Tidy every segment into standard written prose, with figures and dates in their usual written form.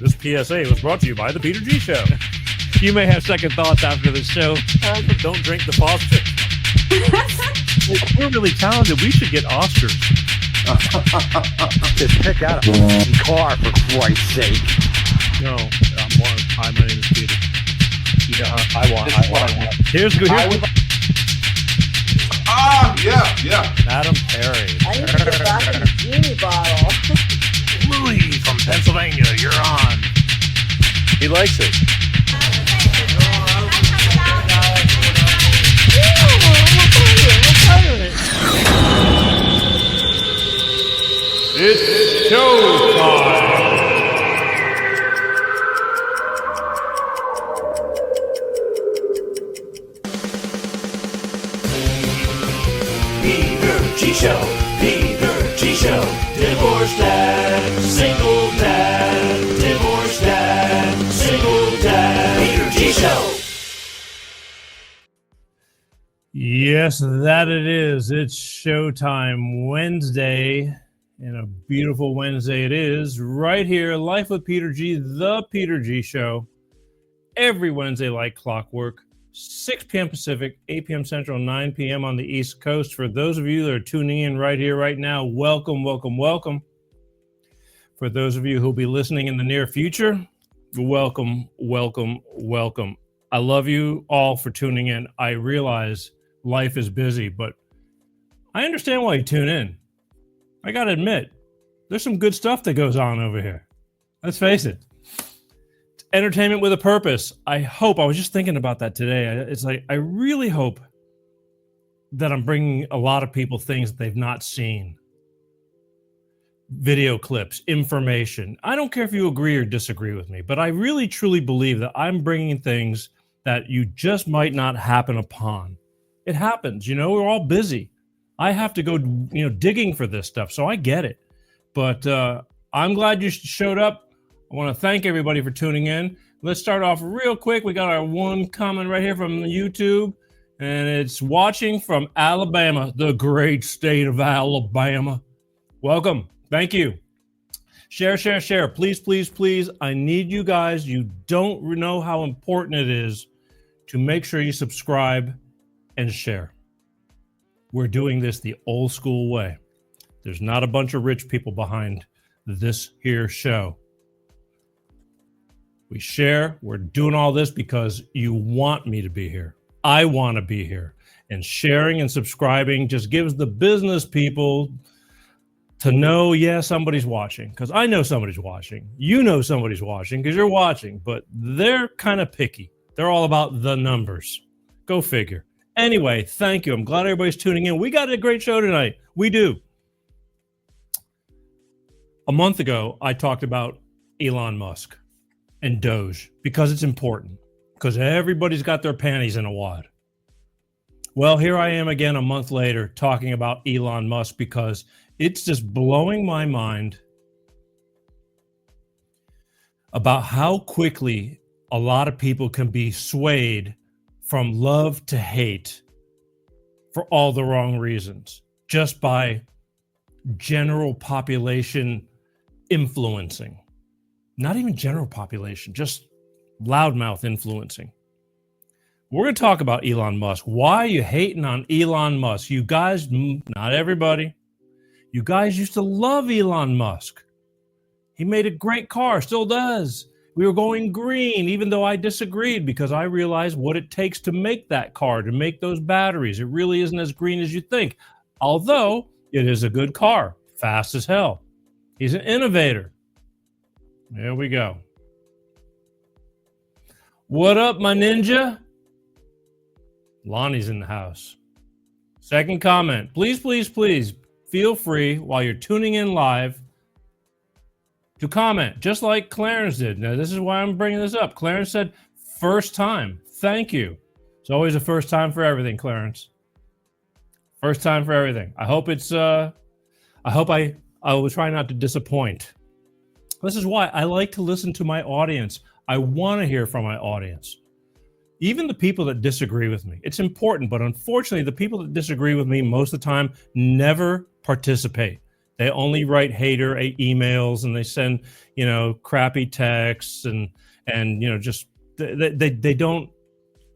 This PSA was brought to you by the Peter G Show. You may have second thoughts after the show. Don't drink the faucet. We're really talented. We should get Oscars. Just pick out a car, for Christ's sake. No, hi, my name is Peter. Yeah, I want. Here's good. Yeah. Madam Perry. I need to get back in the genie bottle. Louis from Pennsylvania, you're on. He likes it. It's showtime. Peter G Show, divorced dad, single dad, divorced dad, single dad, Peter G Show. Yes, that it is. It's showtime Wednesday, and a beautiful Wednesday it is. Right here, Life with Peter G, the Peter G Show, every Wednesday like clockwork. 6 p.m. Pacific, 8 p.m. Central, 9 p.m. on the East Coast. For those of you that are tuning in right here, right now, welcome. For those of you who will be listening in the near future, welcome. I love you all for tuning in. I realize life is busy, but I understand why you tune in. I got to admit, there's some good stuff that goes on over here. Let's face it. Entertainment with a purpose. I was just thinking about that today. It's like, I really hope that I'm bringing a lot of people things that they've not seen. Video clips, information. I don't care if you agree or disagree with me, but I really truly believe that I'm bringing things that you just might not happen upon. It happens, we're all busy. I have to go, digging for this stuff, so I get it. But I'm glad you showed up. I want to thank everybody for tuning in. Let's start off real quick. We got our one comment right here from YouTube, and it's watching from Alabama, the great state of Alabama. Welcome. Thank you. Share. Please. I need you guys. You don't know how important it is to make sure you subscribe and share. We're doing this the old school way. There's not a bunch of rich people behind this here show. We share. We're doing all this because you want me to be here. I want to be here. And sharing and subscribing just gives the business people to know, somebody's watching. Because I know somebody's watching. You know somebody's watching because you're watching. But they're kind of picky. They're all about the numbers. Go figure. Anyway, thank you. I'm glad everybody's tuning in. We got a great show tonight. We do. A month ago, I talked about Elon Musk and Doge because it's important, because everybody's got their panties in a wad. Well, here I am again a month later talking about Elon Musk because it's just blowing my mind about how quickly a lot of people can be swayed from love to hate for all the wrong reasons, just by general population influencing. Not even general population, just loudmouth influencing. We're going to talk about Elon Musk. Why are you hating on Elon Musk? You guys, not everybody, you guys used to love Elon Musk. He made a great car, still does. We were going green, even though I disagreed, because I realized what it takes to make that car, to make those batteries. It really isn't as green as you think, although it is a good car, fast as hell. He's an innovator. There we go. What up, my ninja? Lonnie's in the house. Second comment. Please feel free while you're tuning in live to comment, just like Clarence did. Now, this is why I'm bringing this up. Clarence said, first time. Thank you. It's always a first time for everything, Clarence. First time for everything. I hope I will try not to disappoint. This is why I like to listen to my audience. I want to hear from my audience. Even the people that disagree with me. It's important, but unfortunately, the people that disagree with me most of the time never participate. They only write hater emails, and they send, crappy texts, and just they don't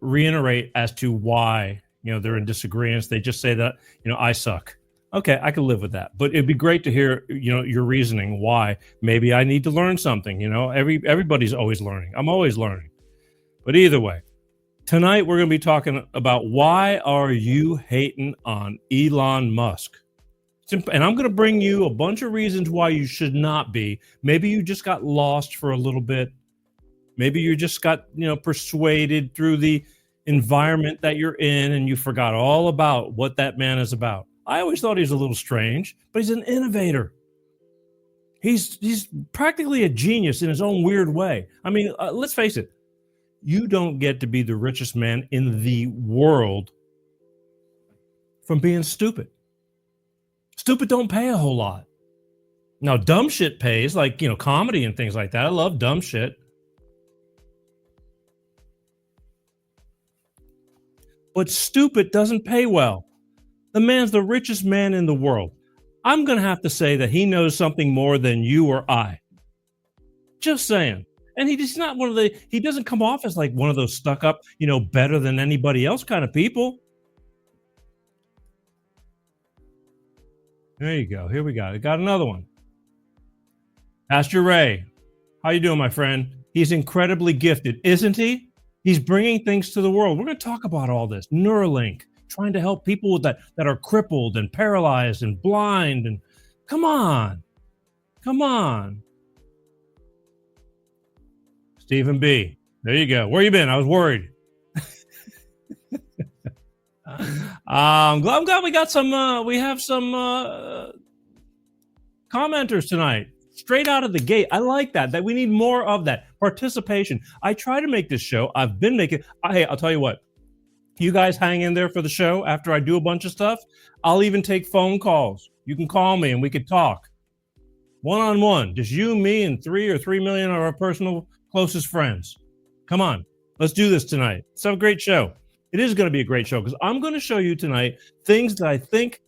reiterate as to why they're in disagreements. They just say that I suck. Okay, I can live with that, but it'd be great to hear your reasoning why. Maybe I need to learn something. Everybody's always learning. I'm always learning. But either way, tonight we're going to be talking about why are you hating on Elon Musk? And I'm going to bring you a bunch of reasons why you should not be. Maybe you just got lost for a little bit. Maybe you just got, persuaded through the environment that you're in, and you forgot all about what that man is about. I always thought he was a little strange, but he's an innovator. He's practically a genius in his own weird way. I mean, let's face it. You don't get to be the richest man in the world from being stupid. Stupid don't pay a whole lot. Now, dumb shit pays, like, comedy and things like that. I love dumb shit. But stupid doesn't pay well. The man's the richest man in the world. I'm going to have to say that he knows something more than you or I. Just saying. And he's not he doesn't come off as like one of those stuck up, better than anybody else kind of people. There you go. Here we go. I got another one. Pastor Ray. How you doing, my friend? He's incredibly gifted, isn't he? He's bringing things to the world. We're going to talk about all this. Neuralink, trying to help people with that are crippled and paralyzed and blind. And come on. Stephen B. There you go. Where you been? I was worried. I'm glad we got some. We have some commenters tonight, straight out of the gate. I like that. That we need more of that participation. I try to make this show. I've been making. Hey, I'll tell you what. You guys hang in there for the show. After I do a bunch of stuff, I'll even take phone calls. You can call me and we could talk one-on-one. Just you, me, and 3 million of our personal closest friends. Come on, let's do this tonight. Let's have a great show. It is going to be a great show because I'm going to show you tonight things that I think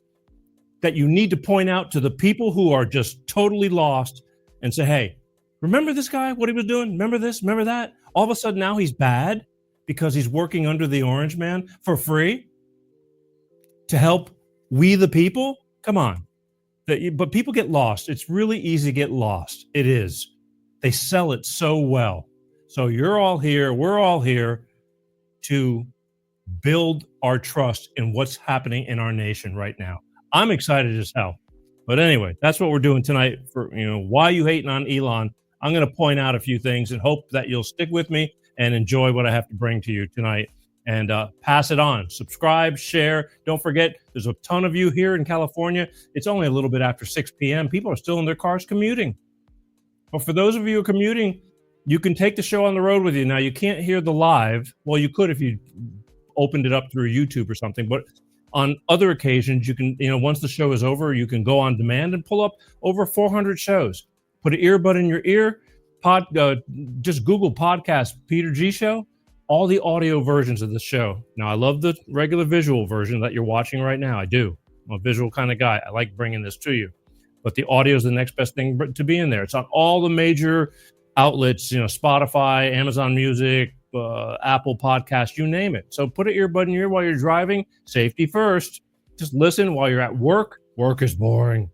that you need to point out to the people who are just totally lost and say, hey, remember this guy, what he was doing? Remember this? Remember that? All of a sudden now he's bad because he's working under the orange man for free to help we the people? Come on. But people get lost. It's really easy to get lost. It is. They sell it so well. So you're all here. We're all here to build our trust in what's happening in our nation right now. I'm excited as hell. But anyway, that's what we're doing tonight for, why you hating on Elon. I'm going to point out a few things and hope that you'll stick with me and enjoy what I have to bring to you tonight, and pass it on. Subscribe, share. Don't forget, there's a ton of you here in California. It's only a little bit after 6 p.m. People are still in their cars commuting. But for those of you who are commuting, you can take the show on the road with you. Now, you can't hear the live. Well, you could if you opened it up through YouTube or something. But on other occasions, you can, once the show is over, you can go on demand and pull up over 400 shows. Put an earbud in your ear. Just Google podcast Peter G Show. All the audio versions of the show. Now, I love the regular visual version that you're watching right now. I do. I'm a visual kind of guy. I like bringing this to you. But the audio is the next best thing to be in there. It's on all the major outlets, Spotify, Amazon Music, Apple Podcasts, you name it. So put an earbud in your ear while you're driving. Safety first. Just listen while you're at work. Work is boring.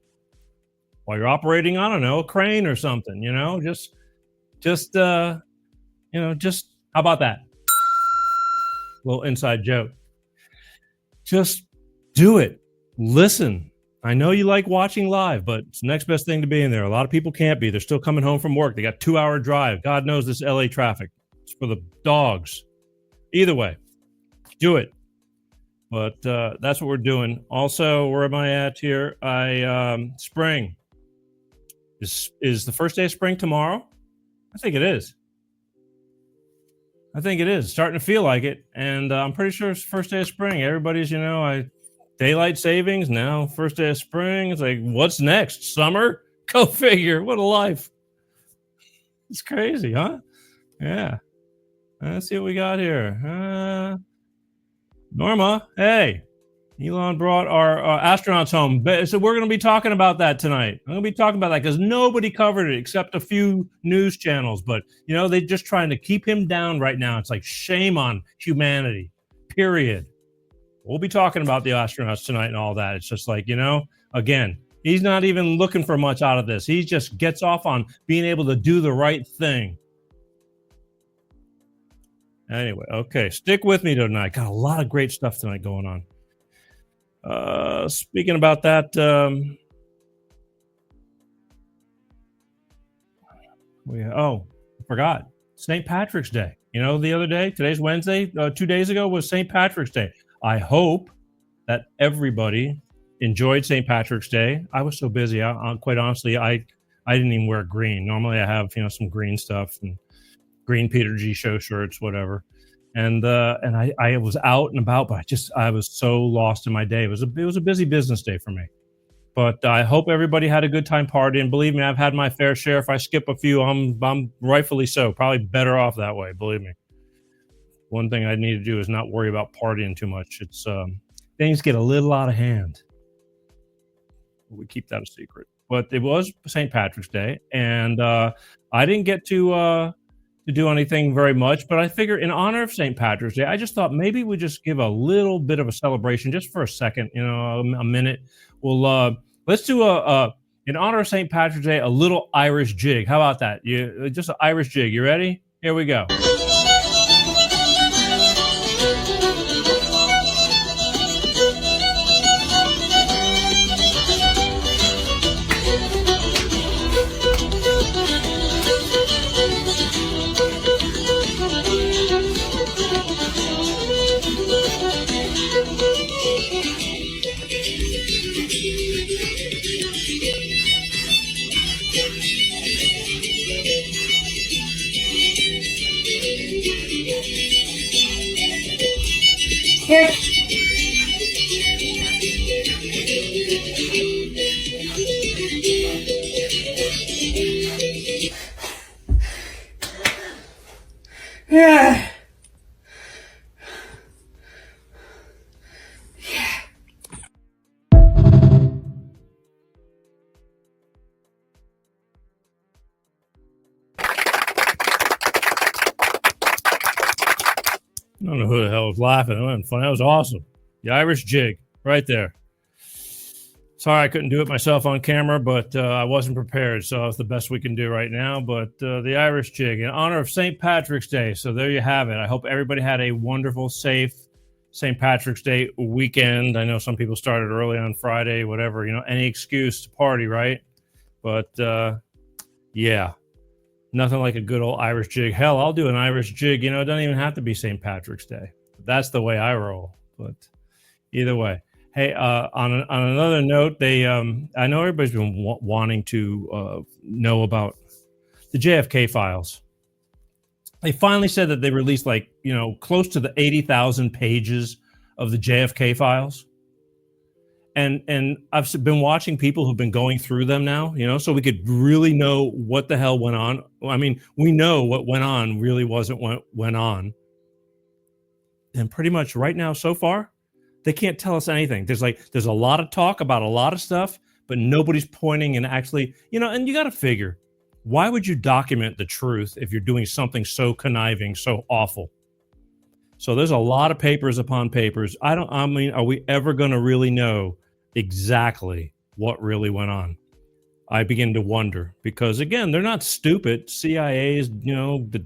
While you're operating, I don't know, a crane or something, just how about that? Little inside joke. Just do it. Listen. I know you like watching live, but it's the next best thing to be in there. A lot of people can't be. They're still coming home from work. They got 2-hour drive. God knows this LA traffic. It's for the dogs. Either way, do it. But that's what we're doing. Also, where am I at here? Spring. Is the first day of spring tomorrow? I think it is. Starting to feel like it. And I'm pretty sure it's the first day of spring. Everybody's, daylight savings. Now, first day of spring. It's like, what's next? Summer? Go figure. What a life. It's crazy, huh? Yeah. Let's see what we got here. Norma, hey. Elon brought our astronauts home. So we're going to be talking about that tonight. I'm going to be talking about that because nobody covered it except a few news channels. But, you know, they're just trying to keep him down right now. It's like shame on humanity, period. We'll be talking about the astronauts tonight and all that. It's just like, you know, again, he's not even looking for much out of this. He just gets off on being able to do the right thing. Anyway, okay, stick with me tonight. Got a lot of great stuff tonight going on. Speaking about that, I forgot St. Patrick's Day. You know, the other day, today's Wednesday, 2 days ago was St. Patrick's Day. I hope that everybody enjoyed St. Patrick's Day. I was so busy. Quite honestly, I didn't even wear green. Normally I have, you know, some green stuff and green Peter G show shirts, whatever. And I was out and about, but I was so lost in my day. It was a busy business day for me. But I hope everybody had a good time partying. Believe me, I've had my fair share. If I skip a few, I'm rightfully so. Probably better off that way. Believe me. One thing I need to do is not worry about partying too much. It's things get a little out of hand. We keep that a secret. But it was St. Patrick's Day, and I didn't get to do anything very much, but I figure in honor of St. Patrick's Day, I just thought maybe we just give a little bit of a celebration just for a second, you know, a minute. We'll let's do in honor of St. Patrick's Day, a little Irish jig. How about that? Just an Irish jig. You ready? Here we go. Here. Yeah. I don't know who the hell was laughing. It wasn't funny. That was awesome. The Irish jig right there. Sorry I couldn't do it myself on camera, but I wasn't prepared, so it's the best we can do right now. But the Irish jig in honor of St. Patrick's Day. So there you have it. I hope everybody had a wonderful, safe St. Patrick's Day weekend. I know some people started early on Friday, whatever, you know, any excuse to party, right? But yeah. Nothing like a good old Irish jig. Hell, I'll do an Irish jig. You know, it doesn't even have to be St. Patrick's Day. That's the way I roll. But either way. Hey, on another note, they I know everybody's been wanting to know about the JFK files. They finally said that they released, like, you know, close to the 80,000 pages of the JFK files. And I've been watching people who've been going through them now, you know, so we could really know what the hell went on. I mean, we know what went on really wasn't what went on. And pretty much right now, so far, they can't tell us anything. There's a lot of talk about a lot of stuff, but nobody's pointing and actually, you know, and you got to figure, why would you document the truth if you're doing something so conniving, so awful? So there's a lot of papers upon papers. I mean, are we ever going to really know exactly what really went on? I begin to wonder, because again, they're not stupid. CIA's, you know, the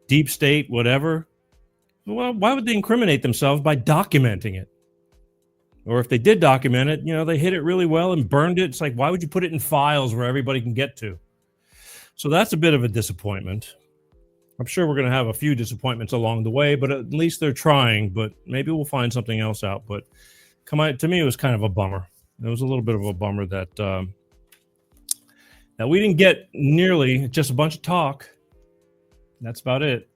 deep state, whatever. Well, why would they incriminate themselves by documenting it? Or if they did document it, you know, they hid it really well and burned it. It's like, why would you put it in files where everybody can get to? So that's a bit of a disappointment. I'm sure we're going to have a few disappointments along the way, but at least they're trying. But maybe we'll find something else out. But to me, it was kind of a bummer. It was a little bit of a bummer that we didn't get nearly just a bunch of talk. That's about it.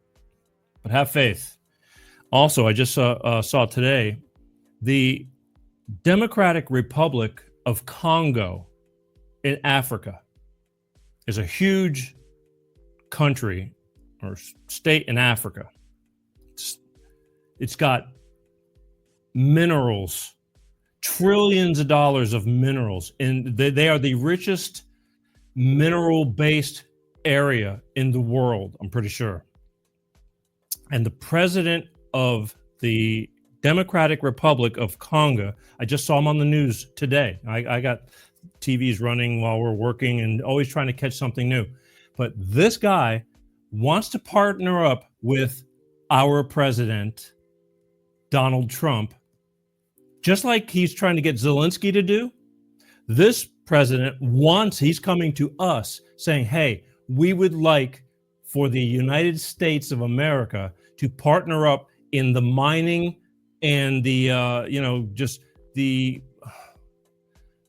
But have faith. Also, I just saw today the Democratic Republic of Congo in Africa is a huge country or state in Africa. It's got minerals trillions of dollars of minerals, and they are the richest mineral-based area in the world, I'm pretty sure. And the president of the Democratic Republic of Congo, I just saw him on the news today. I got TVs running while we're working and always trying to catch something new. But this guy wants to partner up with our president, Donald Trump, just like he's trying to get Zelensky to do. This president he's coming to us saying, hey, we would like for the United States of America to partner up in the mining and the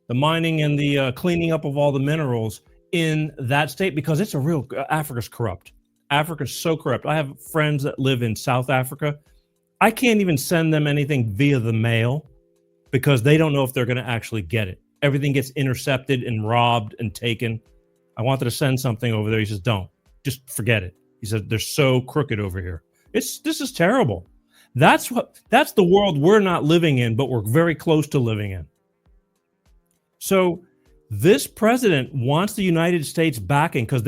mining and the cleaning up of all the minerals in that state, because it's Africa's corrupt. Africa's so corrupt. I have friends that live in South Africa. I can't even send them anything via the mail because they don't know if they're going to actually get it. Everything gets intercepted and robbed and taken. I wanted to send something over there. He says, don't. Just forget it. He said, they're so crooked over here. This is terrible. That's the world we're not living in, but we're very close to living in. So this president wants the United States backing because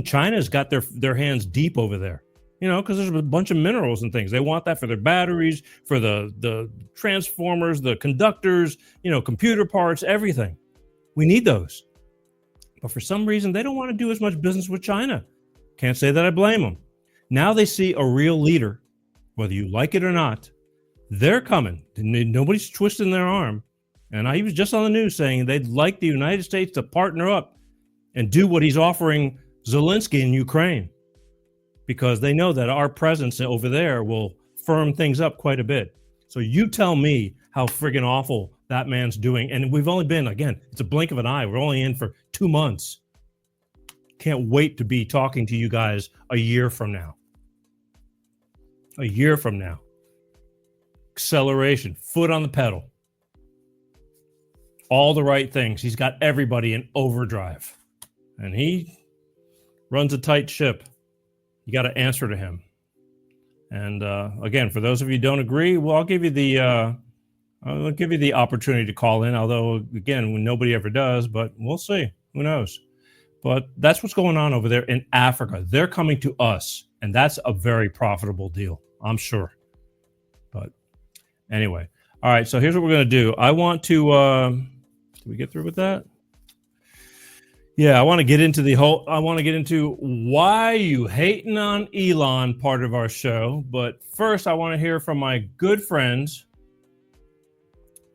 China's got their hands deep over there, because there's a bunch of minerals and things. They want that for their batteries, for the transformers, the conductors, computer parts, everything. We need those. But for some reason, they don't want to do as much business with China. Can't say that I blame them. Now they see a real leader, whether you like it or not. They're coming. Nobody's twisting their arm. And he was just on the news saying they'd like the United States to partner up and do what he's offering Zelensky in Ukraine, because they know that our presence over there will firm things up quite a bit. So you tell me how friggin' awful that man's doing. And we've only been, again, it's a blink of an eye. We're only in for 2 months. Can't wait to be talking to you guys a year from now. A year from now. Acceleration, foot on the pedal. All the right things. He's got everybody in overdrive. And he runs a tight ship. You got to answer to him. And again, for those of you who don't agree, well, I'll give you the opportunity to call in. Although, again, nobody ever does, but we'll see. Who knows? But that's what's going on over there in Africa. They're coming to us, and that's a very profitable deal, I'm sure. But anyway, all right. So here's what we're going to do. I want to. Did we get through with that? Yeah, I want to get into why you hating on Elon part of our show. But first, I want to hear from my good friends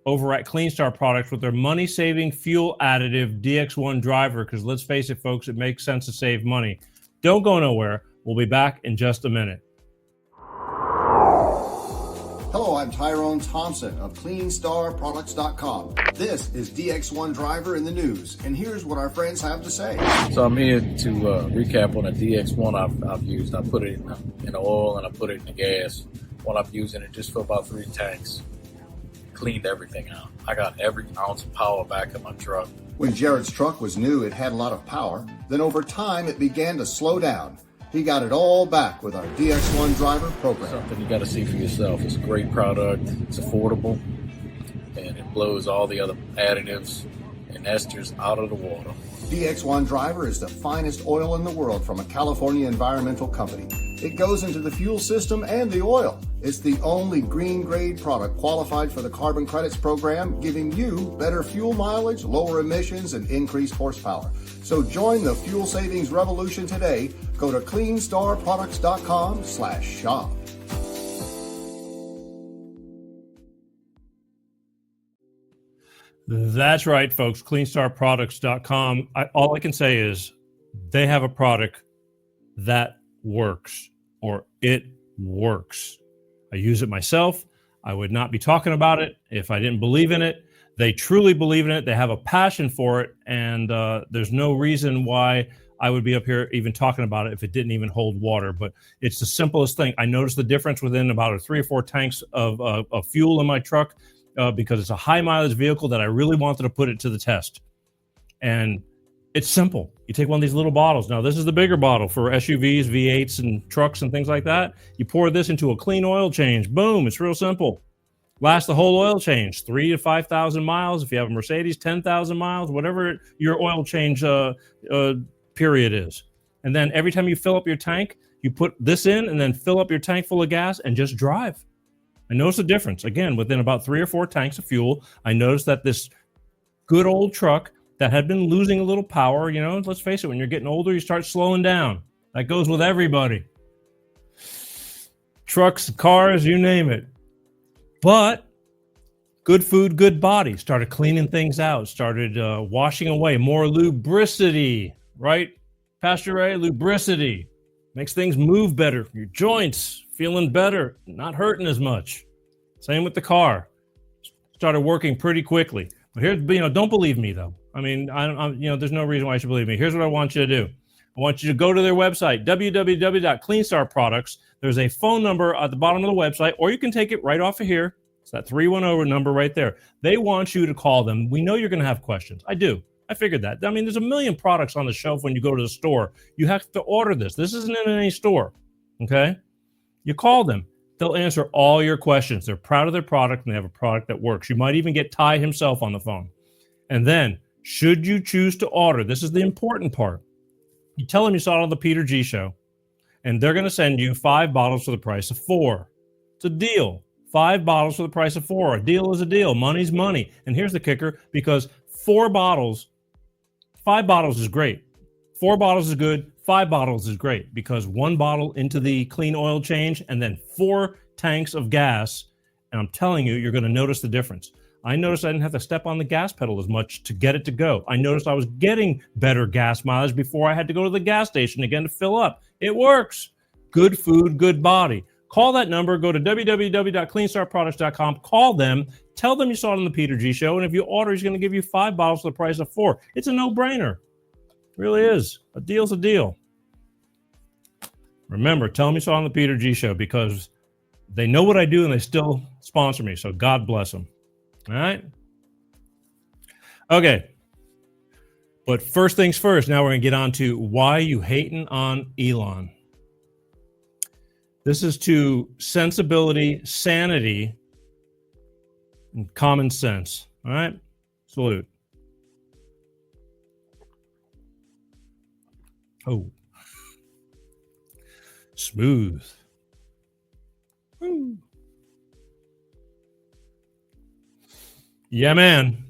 over at Clean Star Products with their money-saving fuel additive DX1 driver. Because let's face it, folks, it makes sense to save money. Don't go nowhere. We'll be back in just a minute. Hello, I'm Tyrone Thompson of CleanStarProducts.com. This is DX1 Driver in the news, and here's what our friends have to say. So I'm here to recap on the DX1 I've used. I put it in the oil and I put it in the gas. While I'm using it just for about 3 tanks. Cleaned everything out. I got every ounce of power back in my truck. When Jared's truck was new, it had a lot of power. Then over time, it began to slow down. He got it all back with our DX1 Driver program. Something you got to see for yourself. It's a great product. It's affordable. And it blows all the other additives and esters out of the water. DX1 Driver is the finest oil in the world from a California environmental company. It goes into the fuel system and the oil. It's the only green grade product qualified for the carbon credits program, giving you better fuel mileage, lower emissions, and increased horsepower. So join the fuel savings revolution today. Go to CleanStarProducts.com/shop. That's right, folks. CleanStarProducts.com. All I can say is they have a product that works, or it works. I use it myself. I would not be talking about it if I didn't believe in it. They truly believe in it. They have a passion for it, and there's no reason why I would be up here even talking about it if it didn't even hold water. But it's the simplest thing. I noticed the difference within about 3 or 4 tanks of fuel in my truck. Because it's a high mileage vehicle that I really wanted to put it to the test. And it's simple. You take one of these little bottles. Now, this is the bigger bottle for SUVs, V8s, and trucks and things like that. You pour this into a clean oil change. Boom. It's real simple. Last the whole oil change, 3,000 to 5,000 miles. If you have a Mercedes, 10,000 miles, whatever your oil change period is. And then every time you fill up your tank, you put this in and then fill up your tank full of gas and just drive. I noticed the difference. Again, within about 3 or 4 tanks of fuel, I noticed that this good old truck that had been losing a little power, let's face it, when you're getting older, you start slowing down. That goes with everybody. Trucks, cars, you name it. But good food, good body. Started cleaning things out. Started washing away. More lubricity, right? Pastor Ray, lubricity. Makes things move better. Your joints feeling better. Not hurting as much. Same with the car. Started working pretty quickly. But here's, don't believe me, though. I mean, there's no reason why you should believe me. Here's what I want you to do. I want you to go to their website, www.cleanstar There's a phone number at the bottom of the website, or you can take it right off of here. It's that 310 number right there. They want you to call them. We know you're going to have questions. I do. I figured that. I mean, there's a million products on the shelf when you go to the store. You have to order this. This isn't in any store, okay? You call them. They'll answer all your questions. They're proud of their product, and they have a product that works. You might even get Ty himself on the phone. And then, should you choose to order, this is the important part. You tell them you saw it on the Peter G Show, and they're going to send you 5 bottles for the price of 4. It's a deal. 5 bottles for the price of 4. A deal is a deal. Money's money. And here's the kicker, because 5 bottles is great. 4 bottles is good. 5 bottles is great, because 1 bottle into the clean oil change and then 4 tanks of gas. And I'm telling you, you're going to notice the difference. I noticed I didn't have to step on the gas pedal as much to get it to go. I noticed I was getting better gas mileage before I had to go to the gas station again to fill up. It works. Good food, good body. Call that number. Go to www.cleanstarproducts.com. Call them. Tell them you saw it on the Peter G Show. And if you order, he's going to give you 5 bottles for the price of 4. It's a no-brainer. It really is. A deal's a deal. Remember, tell them you saw it on the Peter G Show, because they know what I do and they still sponsor me. So God bless them. All right. Okay. But first things first, now we're going to get on to why you hating on Elon. This is to sensibility, sanity, and common sense. All right. Salute. Oh. Smooth. Woo. Yeah, man.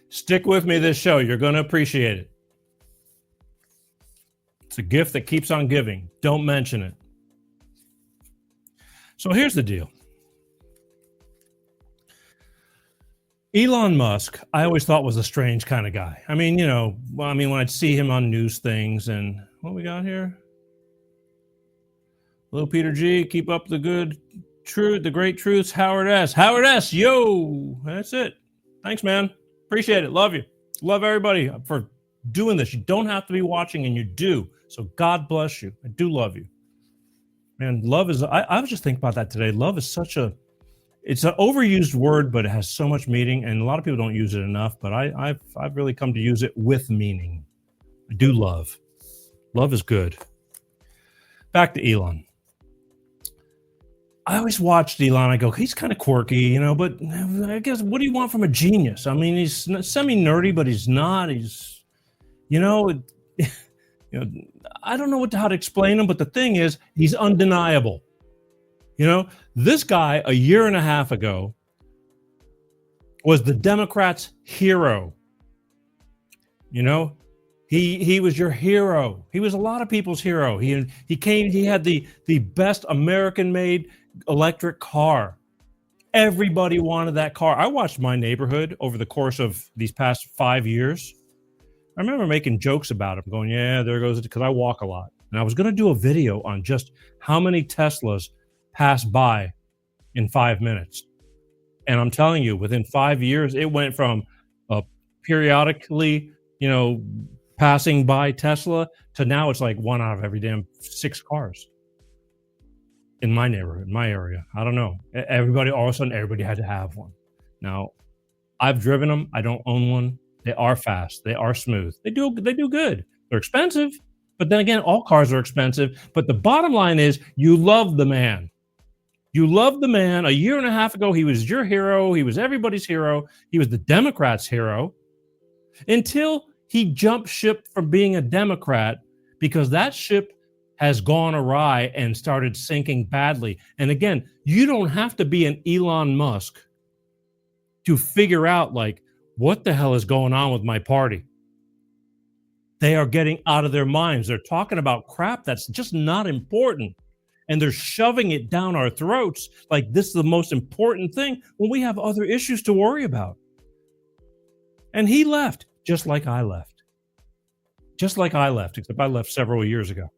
Stick with me this show. You're going to appreciate it. It's a gift that keeps on giving. Don't mention it. So here's the deal. Elon Musk, I always thought was a strange kind of guy. I mean, when I'd see him on news things, and what we got here? Hello, Peter G. Keep up the good truth, the great truths. Howard S. Howard S. Yo, that's it. Thanks, man. Appreciate it. Love you. Love everybody for doing this. You don't have to be watching, and you do. So God bless you. I do love you. Man, love is, I was just thinking about that today. Love is it's an overused word, but it has so much meaning, and a lot of people don't use it enough, but I've really come to use it with meaning. I do love. Love is good. Back to Elon. I always watched Elon. I go, he's kind of quirky, but I guess, what do you want from a genius? I mean, he's semi-nerdy, but he's not. He's, I don't know how to explain him, but the thing is, he's undeniable. This guy a year and a half ago was the Democrats' hero. He was your hero. He was a lot of people's hero. He had the best American-made electric car. Everybody wanted that car. I watched my neighborhood over the course of these past 5 years. I remember making jokes about him, going, yeah, there goes it, because I walk a lot. And I was going to do a video on just how many Teslas pass by in 5 minutes. And I'm telling you, within 5 years, it went from periodically, passing by Tesla to now it's like 1 out of every damn 6 cars in my neighborhood, my area. I don't know. All of a sudden, everybody had to have one. Now, I've driven them. I don't own one. They are fast. They are smooth. They do good. They're expensive, but then again, all cars are expensive. But the bottom line is, you love the man. You loved the man. A year and a half ago, he was your hero. He was everybody's hero. He was the Democrats' hero until he jumped ship from being a Democrat, because that ship has gone awry and started sinking badly. And again, you don't have to be an Elon Musk to figure out, like, what the hell is going on with my party? They are getting out of their minds. They're talking about crap that's just not important. And they're shoving it down our throats like this is the most important thing when we have other issues to worry about. And he left, just like I left. Just like I left, except I left several years ago.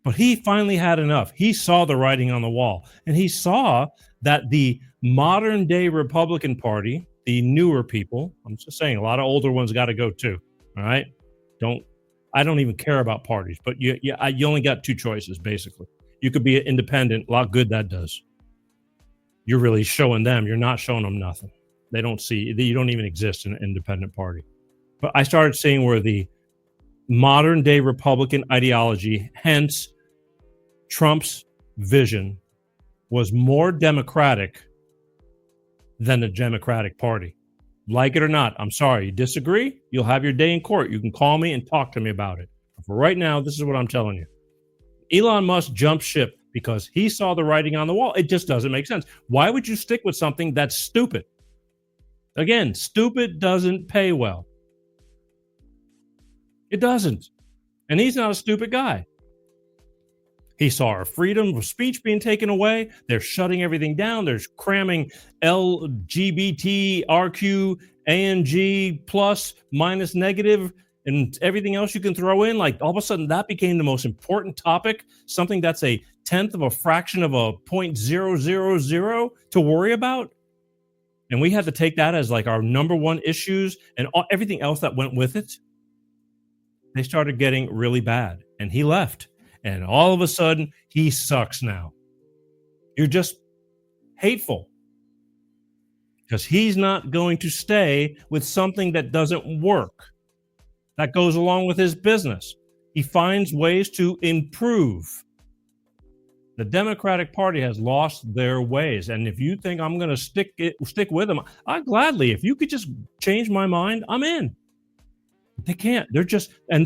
But he finally had enough. He saw the writing on the wall. And he saw that the modern day Republican Party, the newer people, I'm just saying, a lot of older ones got to go too. All right. I don't even care about parties, but you only got two choices, basically. You could be an independent, a lot good that does. You're really showing them, you're not showing them nothing. They don't see, you don't even exist in an independent party. But I started seeing where the modern day Republican ideology, hence Trump's vision, was more democratic than the Democratic Party. Like it or not, I'm sorry. You disagree? You'll have your day in court. You can call me and talk to me about it. But for right now, this is what I'm telling you. Elon Musk jumped ship because he saw the writing on the wall. It just doesn't make sense. Why would you stick with something that's stupid? Again, stupid doesn't pay well. It doesn't. And he's not a stupid guy. He saw our freedom of speech being taken away. They're shutting everything down. They're cramming LGBT, RQ, ANG, plus, minus, negative, and everything else you can throw in. Like, all of a sudden, that became the most important topic, something that's a tenth of a fraction of a 0.000 to worry about. And we had to take that as like our number one issues and everything else that went with it. They started getting really bad. And he left. And all of a sudden, he sucks now. You're just hateful. Because he's not going to stay with something that doesn't work. That goes along with his business. He finds ways to improve. The Democratic Party has lost their ways. And if you think I'm going to stick with them, I'd gladly. If you could just change my mind, I'm in. They can't. They're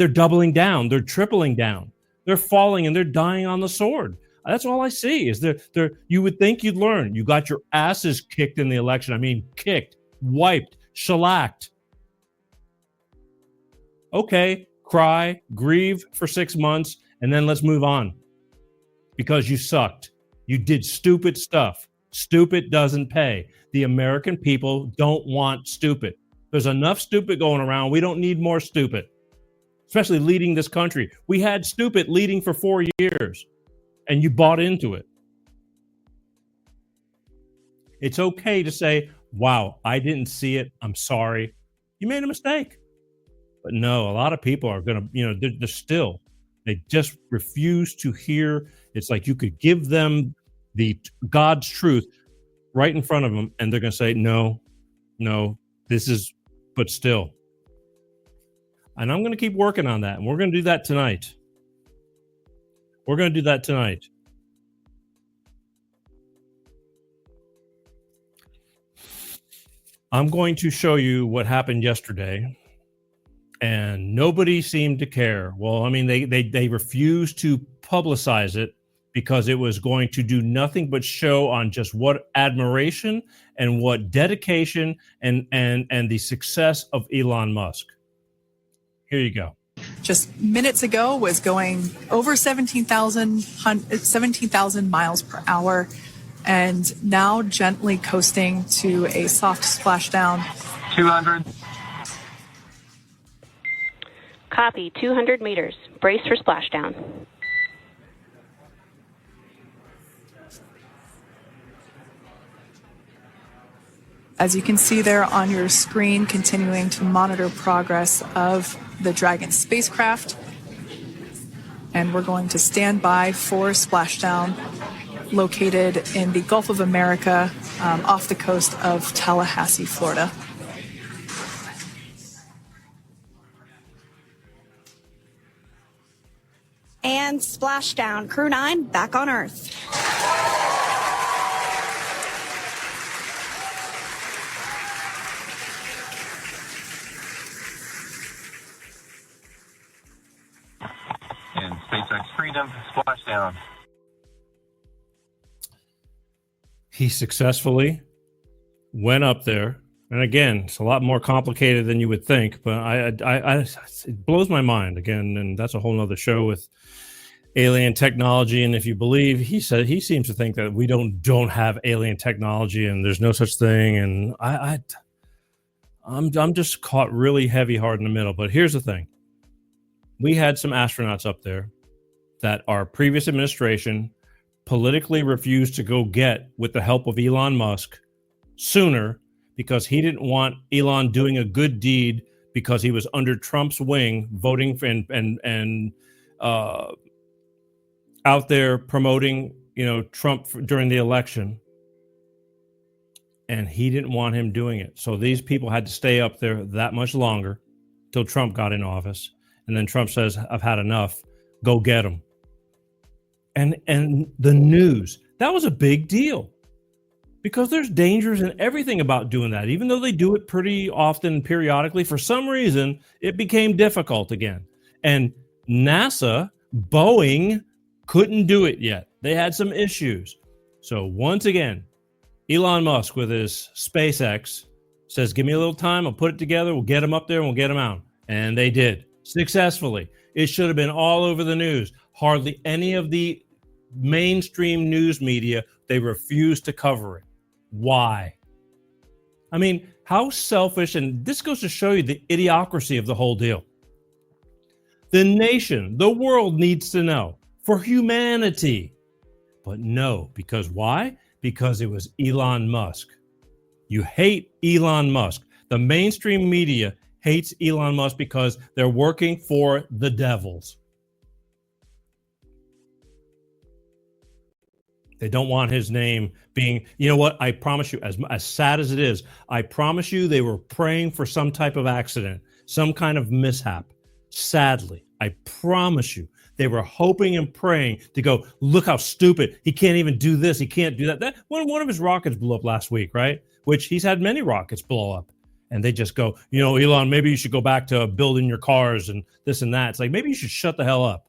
doubling down. They're tripling down. They're falling and they're dying on the sword. That's all I see is you would think you'd learn. You got your asses kicked in the election. I mean, kicked, wiped, shellacked. Okay, cry, grieve for 6 months, and then let's move on. Because you sucked. You did stupid stuff. Stupid doesn't pay. The American people don't want stupid. There's enough stupid going around. We don't need more stupid. Especially leading this country. We had stupid leading for 4 years, and you bought into it. It's okay to say, wow, I didn't see it. I'm sorry. You made a mistake. But no, a lot of people are going to, they just refuse to hear. It's like you could give them the God's truth right in front of them, and they're going to say, no, but still. And I'm going to keep working on that. And we're going to do that tonight. I'm going to show you what happened yesterday. And nobody seemed to care. Well, I mean, they refused to publicize it because it was going to do nothing but show on just what admiration and what dedication and the success of Elon Musk. Here you go. Just minutes ago was going over 17,000 miles per hour, and now gently coasting to a soft splashdown. 200. Copy, 200 meters. Brace for splashdown. As you can see there on your screen, continuing to monitor progress of the Dragon spacecraft. And we're going to stand by for splashdown located in the Gulf of America off the coast of Tallahassee, Florida. And splashdown. Crew 9 back on Earth. matrix. Freedom, splashdown. He successfully went up there. And again, it's a lot more complicated than you would think, but it blows my mind again. And that's a whole nother show with alien technology. And if you believe, he seems to think that we don't have alien technology and there's no such thing. And I'm just caught really heavy hard in the middle. But here's the thing. We had some astronauts up there that our previous administration politically refused to go get with the help of Elon Musk sooner, because he didn't want Elon doing a good deed because he was under Trump's wing, voting for and out there promoting, Trump during the election. And he didn't want him doing it. So these people had to stay up there that much longer till Trump got in office. And then Trump says, I've had enough. Go get him. And the news, that was a big deal. Because there's dangers in everything about doing that. Even though they do it pretty often, periodically, for some reason, it became difficult again. And NASA, Boeing, couldn't do it yet. They had some issues. So once again, Elon Musk with his SpaceX says, give me a little time. I'll put it together. We'll get him up there and we'll get him out. And they did successfully. It should have been all over the news. Hardly any of the mainstream news media, they refused to cover it. Why? I mean, how selfish, and this goes to show you the idiocracy of the whole deal. The nation, the world needs to know for humanity. But no, because why? Because it was Elon Musk. You hate Elon Musk. The mainstream media hates Elon Musk because they're working for the devils. They don't want his name being, you know what? I promise you, as sad as it is, I promise you they were praying for some type of accident, some kind of mishap. Sadly, I promise you, they were hoping and praying to go, look how stupid. He can't even do this. He can't do that. That one of his rockets blew up last week, right? Which he's had many rockets blow up. And they just go, Elon, maybe you should go back to building your cars and this and that. It's like, maybe you should shut the hell up.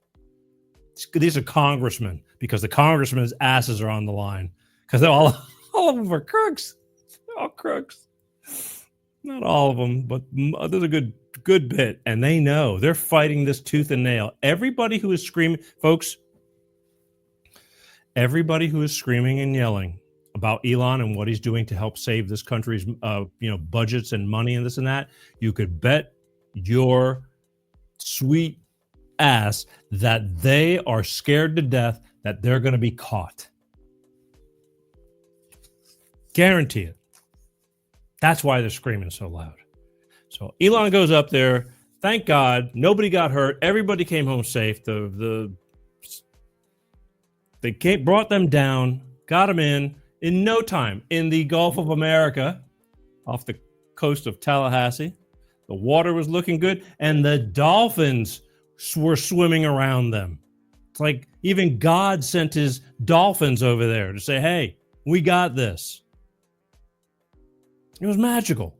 These are congressmen, because the congressmen's asses are on the line, because all of them are crooks. They're all crooks. Not all of them, but there's a good bit. And they know they're fighting this tooth and nail. Everybody who is screaming, folks, everybody who is screaming and yelling about Elon and what he's doing to help save this country's budgets and money and this and that, you could bet your sweet ass that they are scared to death that they're going to be caught. Guarantee it. That's why they're screaming so loud. So Elon goes up there. Thank God nobody got hurt. Everybody came home safe. They brought them down, got them in no time in the Gulf of America, off the coast of Tallahassee. The water was looking good, and the dolphins were swimming around them. It's like even God sent his dolphins over there to say, hey, we got this. It was magical.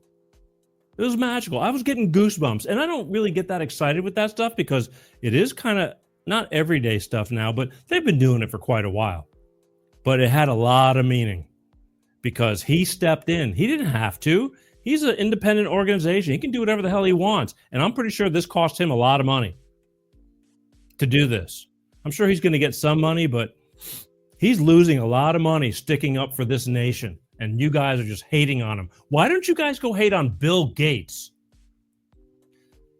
It was magical. I was getting goosebumps, and I don't really get that excited with that stuff because it is kind of not everyday stuff now, but they've been doing it for quite a while. But it had a lot of meaning because he stepped in. He didn't have to. He's an independent organization. He can do whatever the hell he wants. And I'm pretty sure this cost him a lot of money to do this. I'm sure he's going to get some money, but he's losing a lot of money sticking up for this nation. And you guys are just hating on him. Why don't you guys go hate on Bill Gates?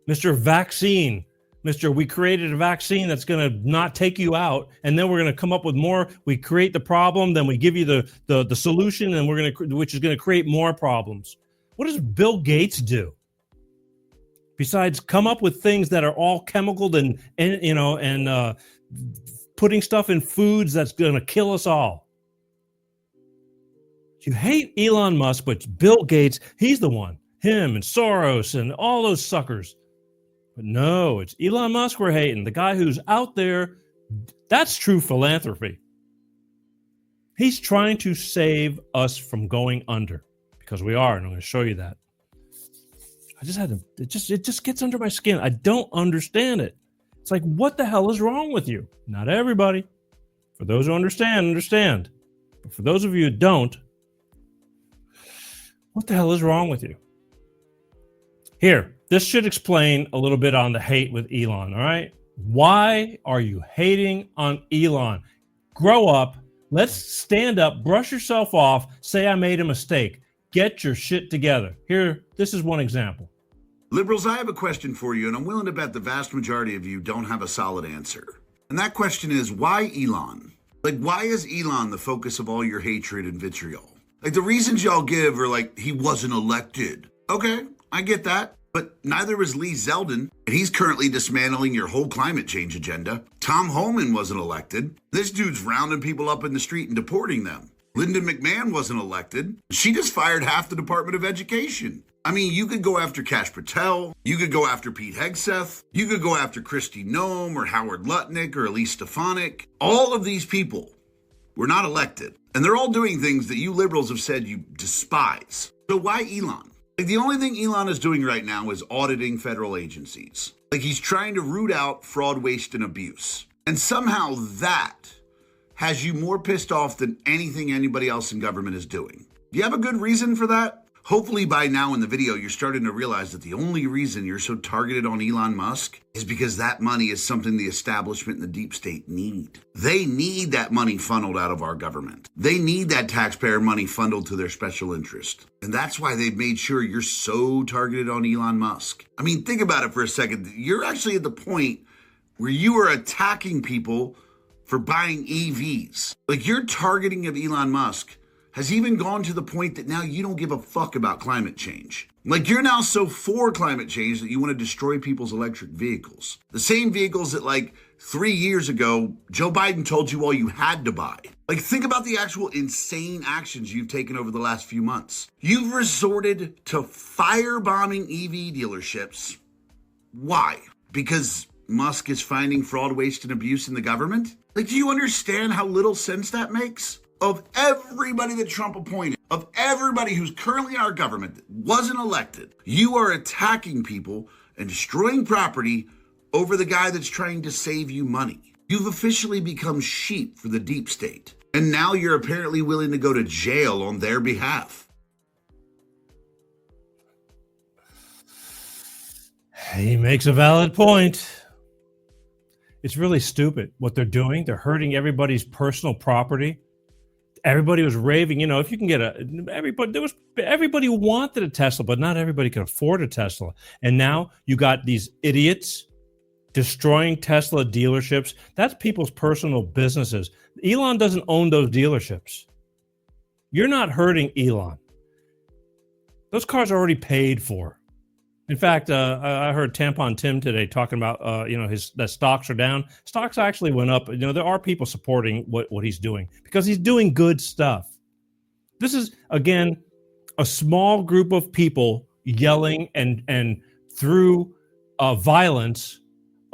Mr. Vaccine. Mr. We created a vaccine that's going to not take you out. And then we're going to come up with more. We create the problem. Then we give you the solution, and which is going to create more problems. What does Bill Gates do? Besides come up with things that are all chemical and putting stuff in foods that's going to kill us all. You hate Elon Musk, but Bill Gates, he's the one. Him and Soros and all those suckers. But no, it's Elon Musk we're hating. The guy who's out there, that's true philanthropy. He's trying to save us from going under, because we are, and I'm going to show you that. I just had to, it just gets under my skin. I don't understand it. It's like, what the hell is wrong with you? Not everybody. For those who understand. But for those of you who don't, what the hell is wrong with you? Here, this should explain a little bit on the hate with Elon, all right? Why are you hating on Elon? Grow up. Let's stand up, brush yourself off, say I made a mistake. Get your shit together. Here, this is one example. Liberals, I have a question for you, and I'm willing to bet the vast majority of you don't have a solid answer. And that question is, why Elon? Like, why is Elon the focus of all your hatred and vitriol? Like, the reasons y'all give are like, he wasn't elected. Okay, I get that. But neither was Lee Zeldin, and he's currently dismantling your whole climate change agenda. Tom Homan wasn't elected. This dude's rounding people up in the street and deporting them. Lyndon McMahon wasn't elected. She just fired half the Department of Education. I mean, you could go after Kash Patel. You could go after Pete Hegseth. You could go after Kristi Noem or Howard Lutnick or Elise Stefanik. All of these people were not elected. And they're all doing things that you liberals have said you despise. So why Elon? Like, the only thing Elon is doing right now is auditing federal agencies. Like, he's trying to root out fraud, waste, and abuse. And somehow that has you more pissed off than anything anybody else in government is doing. Do you have a good reason for that? Hopefully by now in the video, you're starting to realize that the only reason you're so targeted on Elon Musk is because that money is something the establishment and the deep state need. They need that money funneled out of our government. They need that taxpayer money funneled to their special interest. And that's why they've made sure you're so targeted on Elon Musk. I mean, think about it for a second. You're actually at the point where you are attacking people for buying EVs. Like, your targeting of Elon Musk has even gone to the point that now you don't give a fuck about climate change. Like, you're now so for climate change that you want to destroy people's electric vehicles. The same vehicles that, like, 3 years ago, Joe Biden told you all you had to buy. Like, think about the actual insane actions you've taken over the last few months. You've resorted to firebombing EV dealerships. Why? Because Musk is finding fraud, waste, and abuse in the government? Like, do you understand how little sense that makes? Of everybody that Trump appointed, of everybody who's currently in our government that wasn't elected, you are attacking people and destroying property over the guy that's trying to save you money. You've officially become sheep for the deep state. And now you're apparently willing to go to jail on their behalf. He makes a valid point. It's really stupid what they're doing. They're hurting everybody's personal property. Everybody was raving, you know, if you can get everybody wanted a Tesla, but not everybody could afford a Tesla. And now you got these idiots destroying Tesla dealerships. That's people's personal businesses. Elon doesn't own those dealerships. You're not hurting Elon. Those cars are already paid for. In fact, I heard Tampon Tim today talking about, that stocks are down. Stocks actually went up. You know, there are people supporting what he's doing because he's doing good stuff. This is, again, a small group of people yelling and through violence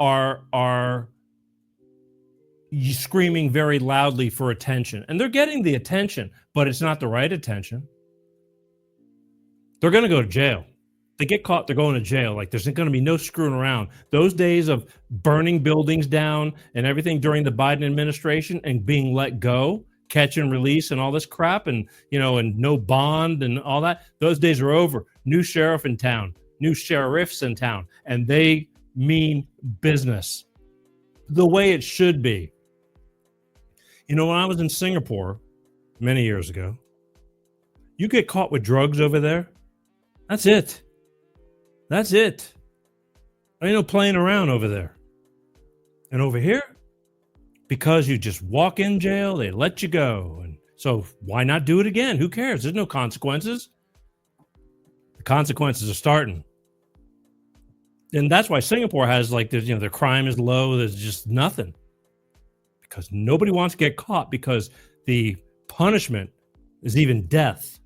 are screaming very loudly for attention. And they're getting the attention, but it's not the right attention. They're going to go to jail. They get caught, they're going to jail. Like, there's going to be no screwing around. Those days of burning buildings down and everything during the Biden administration and being let go, catch and release and all this crap and, you know, and no bond and all that, those days are over. New sheriff in town, new sheriffs in town, and they mean business the way it should be. You know, when I was in Singapore many years ago, you get caught with drugs over there, that's it. That's it. Ain't no playing around over there. And over here, because you just walk in jail, they let you go. And so why not do it again? Who cares? There's no consequences. The consequences are starting. And that's why Singapore has, like, there's, you know, their crime is low. There's just nothing. Because nobody wants to get caught because the punishment is even death.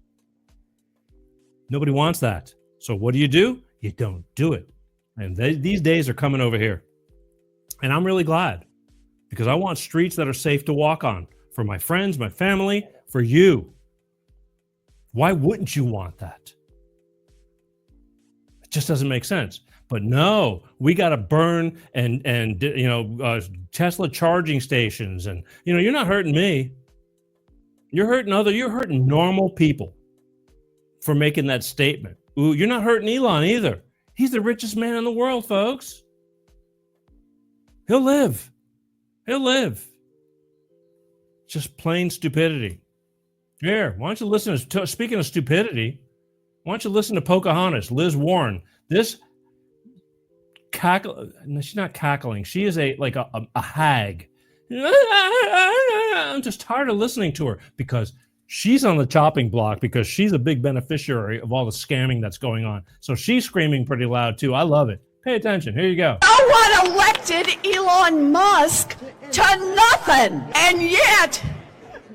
Nobody wants that. So what do? You don't do it. And these days are coming over here. And I'm really glad because I want streets that are safe to walk on for my friends, my family, for you. Why wouldn't you want that? It just doesn't make sense. But no, we got to burn and Tesla charging stations, and you're not hurting me. You're hurting normal people for making that statement. Ooh, you're not hurting Elon either. He's the richest man in the world, folks. He'll live. Just plain stupidity. Here, why don't you listen to, speaking of stupidity, why don't you listen to Pocahontas, Liz Warren? This she's not cackling. She is a hag. I'm just tired of listening to her because she's on the chopping block because she's a big beneficiary of all the scamming that's going on. So she's screaming pretty loud too. I love it. Pay attention. Here you go. No one elected Elon Musk to nothing. And yet,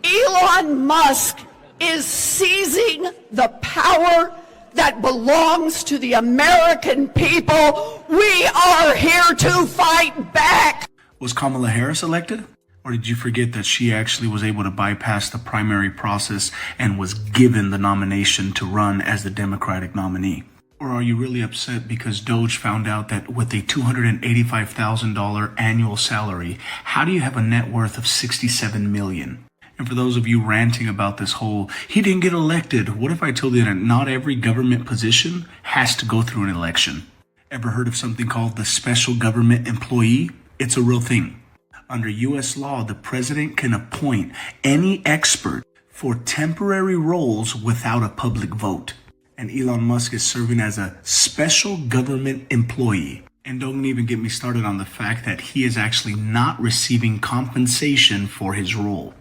Elon Musk is seizing the power that belongs to the American people. We are here to fight back. Was Kamala Harris elected? Or did you forget that she actually was able to bypass the primary process and was given the nomination to run as the Democratic nominee? Or are you really upset because Doge found out that with a $285,000 annual salary, how do you have a net worth of $67 million? And for those of you ranting about this whole, he didn't get elected, what if I told you that not every government position has to go through an election? Ever heard of something called the special government employee? It's a real thing. Under U.S. law, the president can appoint any expert for temporary roles without a public vote. And Elon Musk is serving as a special government employee. And don't even get me started on the fact that he is actually not receiving compensation for his role.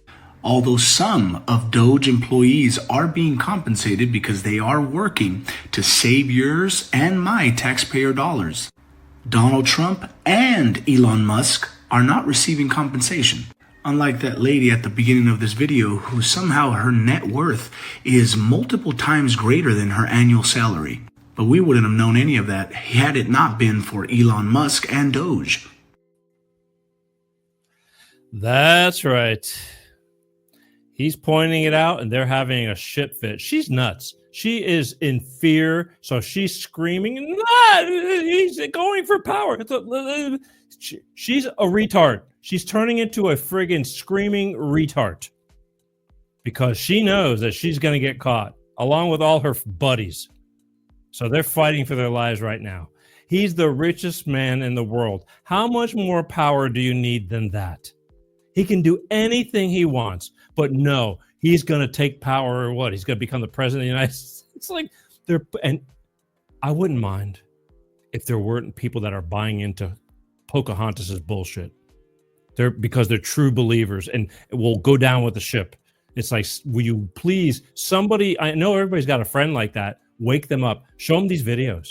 Although some of Doge employees are being compensated because they are working to save yours and my taxpayer dollars. Donald Trump and Elon Musk are not receiving compensation. Unlike that lady at the beginning of this video who somehow her net worth is multiple times greater than her annual salary. But we wouldn't have known any of that had it not been for Elon Musk and Doge. That's right. He's pointing it out and they're having a shit fit. She's nuts. She is in fear. So she's screaming. He's going for power. She's a retard. She's turning into a friggin' screaming retard because she knows that she's going to get caught along with all her buddies. So they're fighting for their lives right now. He's the richest man in the world. How much more power do you need than that? He can do anything he wants, but no, he's going to take power or what? He's going to become the president of the United States. It's like and I wouldn't mind if there weren't people that are buying into Pocahontas's bullshit. Because they're true believers and will go down with the ship. It's like, will you please, somebody, I know everybody's got a friend like that, wake them up, show them these videos.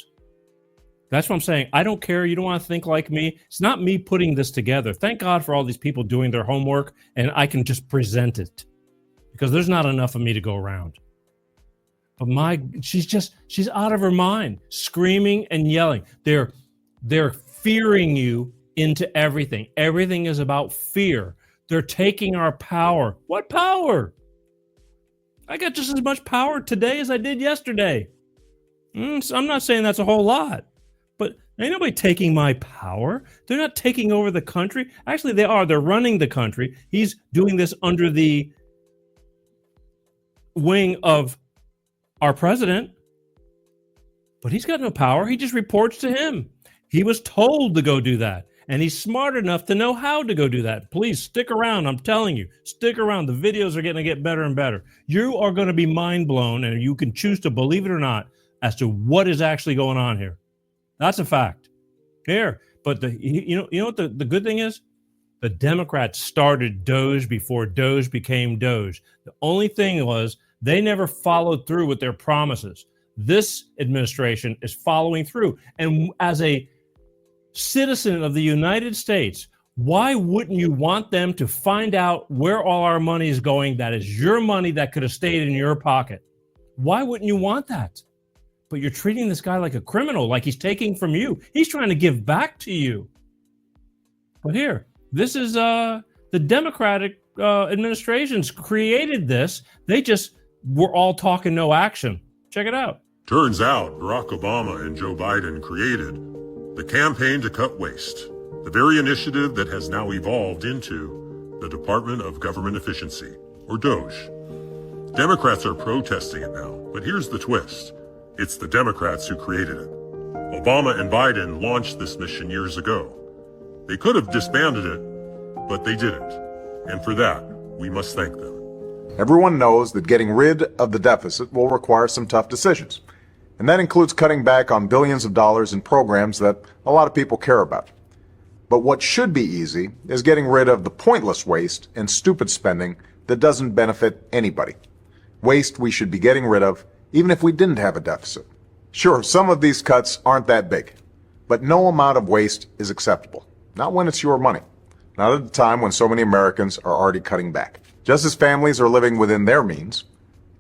That's what I'm saying. I don't care. You don't want to think like me. It's not me putting this together. Thank God for all these people doing their homework and I can just present it because there's not enough of me to go around. But she's out of her mind, screaming and yelling. They're fearing you into everything. Everything is about fear. They're taking our power. What power? I got just as much power today as I did yesterday. So I'm not saying that's a whole lot, but ain't nobody taking my power. They're not taking over the country. Actually, they are. They're running the country. He's doing this under the wing of our president, but he's got no power. He just reports to him. He was told to go do that. And he's smart enough to know how to go do that. Please stick around. I'm telling you, stick around. The videos are going to get better and better. You are going to be mind blown, and you can choose to believe it or not as to what is actually going on here. That's a fact. Here, but you know what the good thing is? The Democrats started Doge before Doge became Doge. The only thing was they never followed through with their promises. This administration is following through, and as a citizen of the United States, why wouldn't you want them to find out where all our money is going? That is your money that could have stayed in your pocket. Why wouldn't you want that? But you're treating this guy like a criminal, like he's taking from you. He's trying to give back to you. But here, this is the Democratic administrations created this. They just were all talking, no action. Check it out. Turns out Barack Obama and Joe Biden created The Campaign to Cut Waste, the very initiative that has now evolved into the Department of Government Efficiency, or DOGE. Democrats are protesting it now, but here's the twist. It's the Democrats who created it. Obama and Biden launched this mission years ago. They could have disbanded it, but they didn't. And for that, we must thank them. Everyone knows that getting rid of the deficit will require some tough decisions. And that includes cutting back on billions of dollars in programs that a lot of people care about. But what should be easy is getting rid of the pointless waste and stupid spending that doesn't benefit anybody. Waste we should be getting rid of even if we didn't have a deficit. Sure, some of these cuts aren't that big, but no amount of waste is acceptable. Not when it's your money. Not at a time when so many Americans are already cutting back. Just as families are living within their means,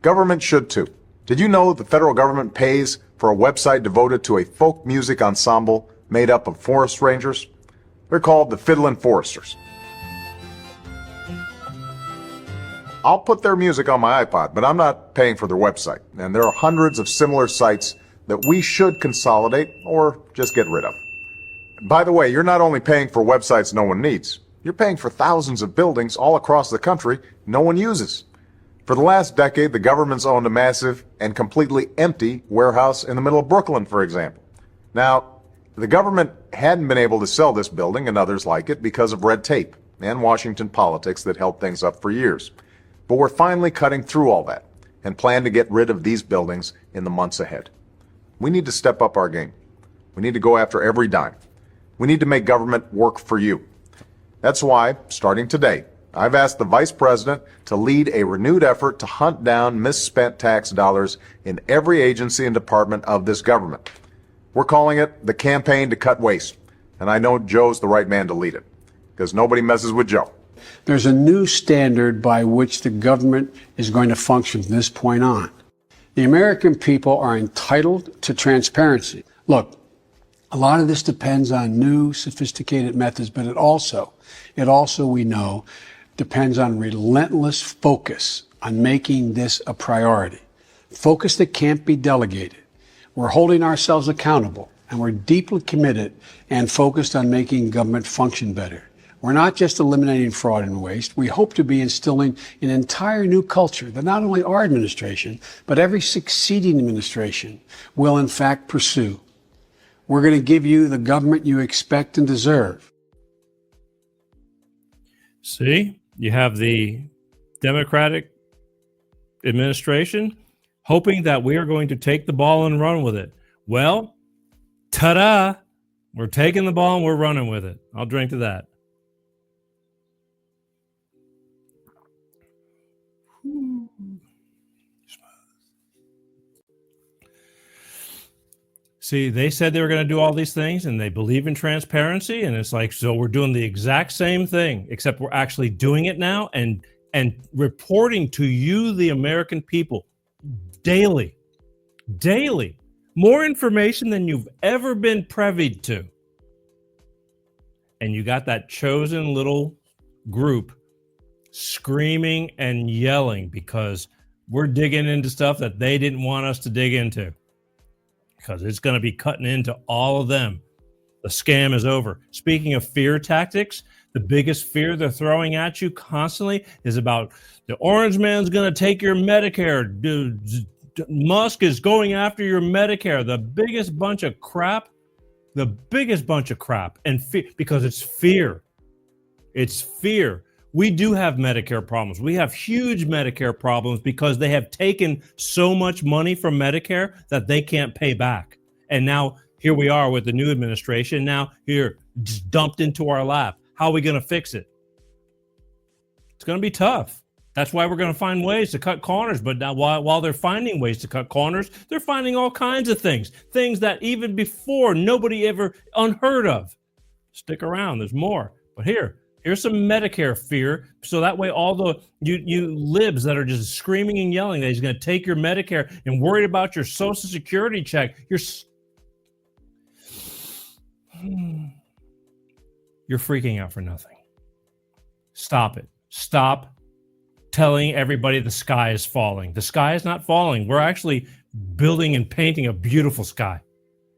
government should too. Did you know the federal government pays for a website devoted to a folk music ensemble made up of forest rangers? They're called the Fiddlin' Foresters. I'll put their music on my iPod, but I'm not paying for their website. And there are hundreds of similar sites that we should consolidate or just get rid of. By the way, you're not only paying for websites no one needs, you're paying for thousands of buildings all across the country no one uses. For the last decade, the government's owned a massive and completely empty warehouse in the middle of Brooklyn, for example. Now, the government hadn't been able to sell this building and others like it because of red tape and Washington politics that held things up for years. But we're finally cutting through all that and plan to get rid of these buildings in the months ahead. We need to step up our game. We need to go after every dime. We need to make government work for you. That's why, starting today, I've asked the Vice President to lead a renewed effort to hunt down misspent tax dollars in every agency and department of this government. We're calling it the Campaign to Cut Waste, and I know Joe's the right man to lead it, because nobody messes with Joe. There's a new standard by which the government is going to function from this point on. The American people are entitled to transparency. Look, a lot of this depends on new, sophisticated methods, but it also, we know, depends on relentless focus on making this a priority. Focus that can't be delegated. We're holding ourselves accountable, and we're deeply committed and focused on making government function better. We're not just eliminating fraud and waste. We hope to be instilling an entire new culture that not only our administration, but every succeeding administration will in fact pursue. We're going to give you the government you expect and deserve. See, you have the Democratic administration hoping that we are going to take the ball and run with it. Well, ta-da! We're taking the ball and we're running with it. I'll drink to that. See, they said they were going to do all these things and they believe in transparency. And it's like, so we're doing the exact same thing, except we're actually doing it now and reporting to you, the American people, daily, more information than you've ever been privy to. And you got that chosen little group screaming and yelling because we're digging into stuff that they didn't want us to dig into. Because it's going to be cutting into all of them. The scam is over. Speaking of fear tactics, the biggest fear they're throwing at you constantly is about the orange man's going to take your Medicare. Musk is going after your Medicare. The biggest bunch of crap. And because it's fear. It's fear. We do have Medicare problems. We have huge Medicare problems because they have taken so much money from Medicare that they can't pay back. And now here we are with the new administration. Now here, just dumped into our lap. How are we going to fix it? It's going to be tough. That's why we're going to find ways to cut corners. But now while they're finding ways to cut corners, they're finding all kinds of things that even before nobody ever unheard of. Stick around. There's more. But here's some Medicare fear, so that way all the you libs that are just screaming and yelling that he's going to take your Medicare and worried about your Social Security check, you're freaking out for nothing. Stop it. Stop telling everybody the sky is falling. The sky is not falling. We're actually building and painting a beautiful sky.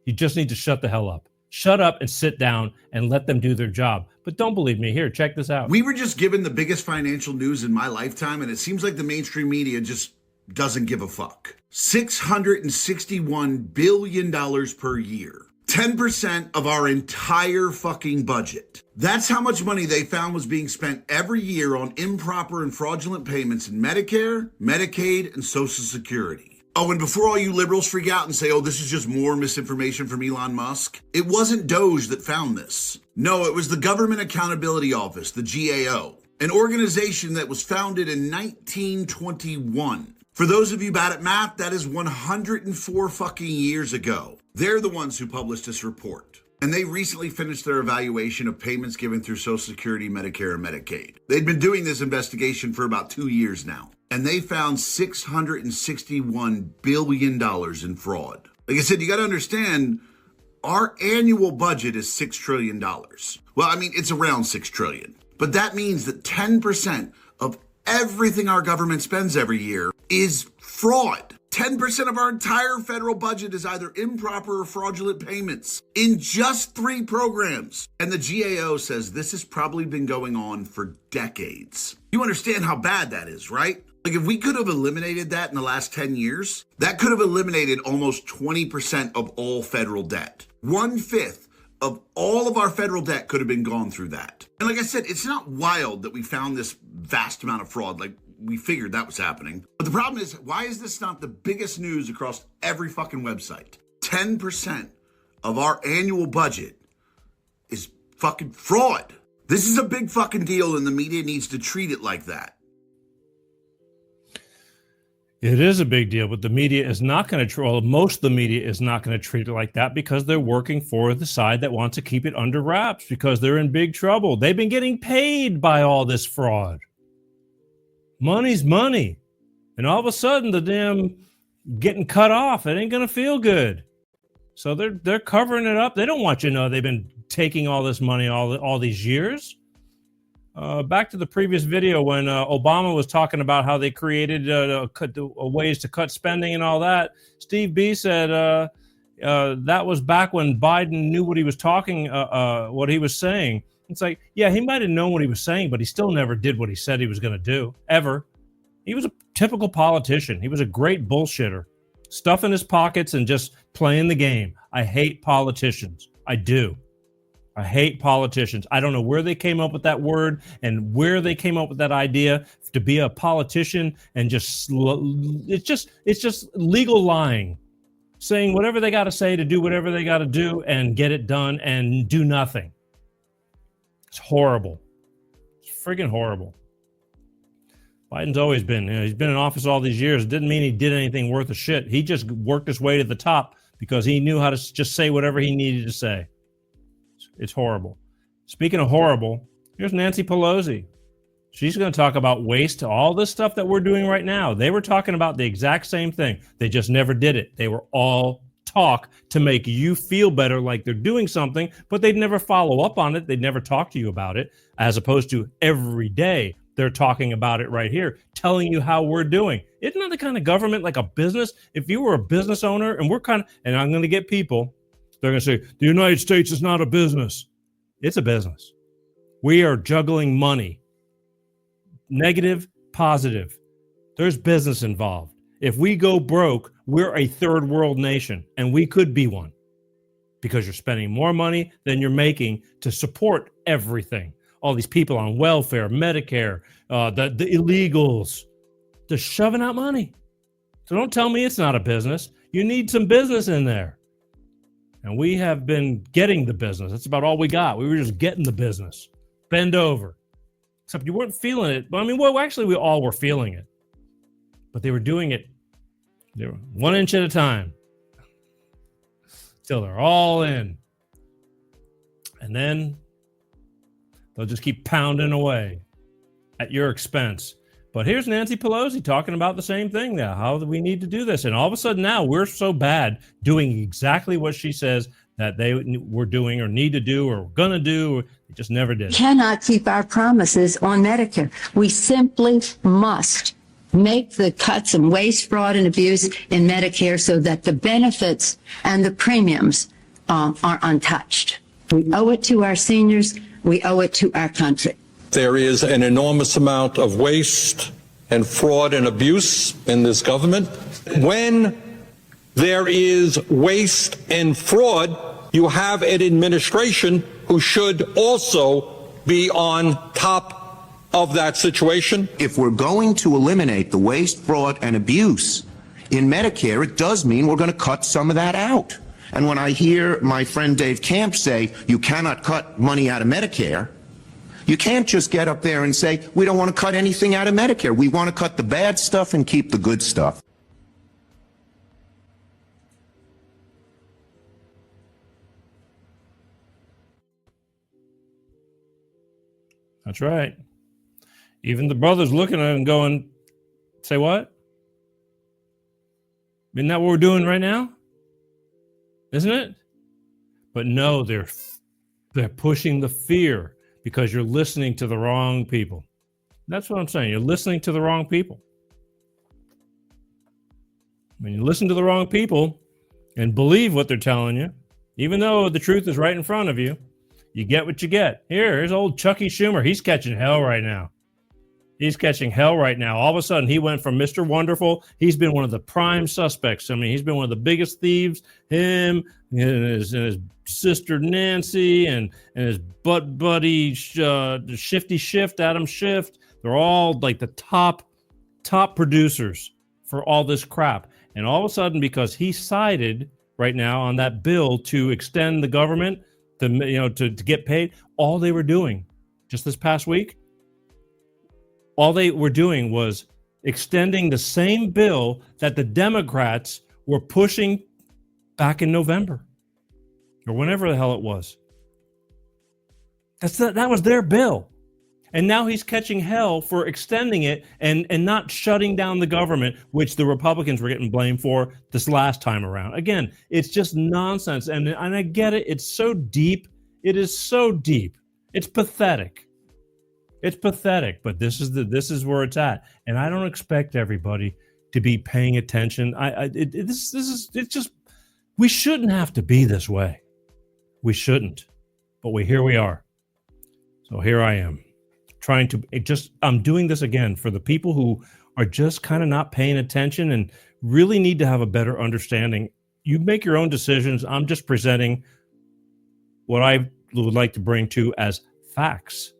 You just need to shut the hell up. Shut up and sit down and let them do their job. But don't believe me. Here, check this out. We were just given the biggest financial news in my lifetime, and it seems like the mainstream media just doesn't give a fuck. $661 billion per year. 10% of our entire fucking budget. That's how much money they found was being spent every year on improper and fraudulent payments in Medicare, Medicaid, and Social Security. Oh, and before all you liberals freak out and say, oh, this is just more misinformation from Elon Musk, it wasn't Doge that found this. No, it was the Government Accountability Office, the GAO, an organization that was founded in 1921. For those of you bad at math, that is 104 fucking years ago. They're the ones who published this report. And they recently finished their evaluation of payments given through Social Security, Medicare, and Medicaid. They'd been doing this investigation for about 2 years now. And they found $661 billion in fraud. Like I said, you got to understand, our annual budget is $6 trillion. Well, I mean, it's around $6 trillion. But that means that 10% of everything our government spends every year is fraud. 10% of our entire federal budget is either improper or fraudulent payments in just 3 programs. And the GAO says this has probably been going on for decades. You understand how bad that is, right? Like, if we could have eliminated that in the last 10 years, that could have eliminated almost 20% of all federal debt. 1/5 of all of our federal debt could have been gone through that. And like I said, it's not wild that we found this vast amount of fraud. Like, we figured that was happening. But the problem is, why is this not the biggest news across every fucking website? 10% of our annual budget is fucking fraud. This is a big fucking deal, and the media needs to treat it like that. It is a big deal, but the media is not going to, well, most of the media is not going to treat it like that because they're working for the side that wants to keep it under wraps because they're in big trouble. They've been getting paid by all this fraud. Money's money. And all of a sudden, the damn getting cut off, it ain't going to feel good. So they're covering it up. They don't want you to know they've been taking all this money all these years. Back to the previous video when Obama was talking about how they created ways to cut spending and all that. Steve B said that was back when Biden knew what he was what he was saying. It's like, yeah, he might have known what he was saying, but he still never did what he said he was going to do, ever. He was a typical politician. He was a great bullshitter, stuff in his pockets and just playing the game. I hate politicians. I do. I hate politicians. I don't know where they came up with that word and where they came up with that idea to be a politician and it's just legal lying, saying whatever they got to say to do whatever they got to do and get it done and do nothing. It's horrible. It's friggin' horrible. Biden's always been, he's been in office all these years. It didn't mean he did anything worth a shit. He just worked his way to the top because he knew how to just say whatever he needed to say. It's horrible. Speaking of horrible, here's Nancy Pelosi. She's going to talk about waste, all this stuff that we're doing right now. They were talking about the exact same thing. They just never did it. They were all talk to make you feel better like they're doing something, but they'd never follow up on it. They'd never talk to you about it, as opposed to every day they're talking about it right here, telling you how we're doing. Isn't that the kind of government like a business? If you were a business owner and and I'm going to get people, they're going to say, the United States is not a business. It's a business. We are juggling money. Negative, positive. There's business involved. If we go broke, we're a third world nation, and we could be one because you're spending more money than you're making to support everything. All these people on welfare, Medicare, the illegals, they're shoving out money. So don't tell me it's not a business. You need some business in there. And we have been getting the business. That's about all we got. We were just getting the business. Bend over. Except you weren't feeling it. But I mean, well, actually, we all were feeling it. But they were doing it. They were 1 inch at a time. Till they're all in. And then they'll just keep pounding away at your expense. But here's Nancy Pelosi talking about the same thing now, how we need to do this. And all of a sudden now we're so bad doing exactly what she says that they were doing or need to do or going to do. Or they just never did. Cannot keep our promises on Medicare. We simply must make the cuts and waste, fraud, and abuse in Medicare so that the benefits and the premiums are untouched. We owe it to our seniors. We owe it to our country. There is an enormous amount of waste and fraud and abuse in this government. When there is waste and fraud, you have an administration who should also be on top of that situation. If we're going to eliminate the waste, fraud, and abuse in Medicare, it does mean we're going to cut some of that out. And when I hear my friend Dave Camp say you cannot cut money out of Medicare, you can't just get up there and say we don't want to cut anything out of Medicare. We want to cut the bad stuff and keep the good stuff. That's right. Even the brothers looking at him going, say what? Isn't that what we're doing right now? Isn't it? But no, they're pushing the fear because you're listening to the wrong people. That's what I'm saying. You're listening to the wrong people. When you listen to the wrong people and believe what they're telling you, even though the truth is right in front of you, you get what you get. Here's old Chucky Schumer. He's catching hell right now. He's catching hell right now. All of a sudden, he went from Mr. Wonderful. He's been one of the prime suspects. I mean, he's been one of the biggest thieves. Him and his sister Nancy and his butt buddy Shifty Shift, Adam Shift. They're all like the top producers for all this crap. And all of a sudden, because he sided right now on that bill to extend the government to get paid, all they were doing just this past week, all they were doing was extending the same bill that the Democrats were pushing back in November or whenever the hell it was. That was their bill. And now he's catching hell for extending it and not shutting down the government, which the Republicans were getting blamed for this last time around. Again, it's just nonsense. And I get it. It's so deep. It is so deep. It's pathetic. It's pathetic, but this is where it's at. And I don't expect everybody to be paying attention. We shouldn't have to be this way. We shouldn't. But here we are. So here I am. I'm doing this again for the people who are just kind of not paying attention and really need to have a better understanding. You make your own decisions. I'm just presenting what I would like to bring to as facts.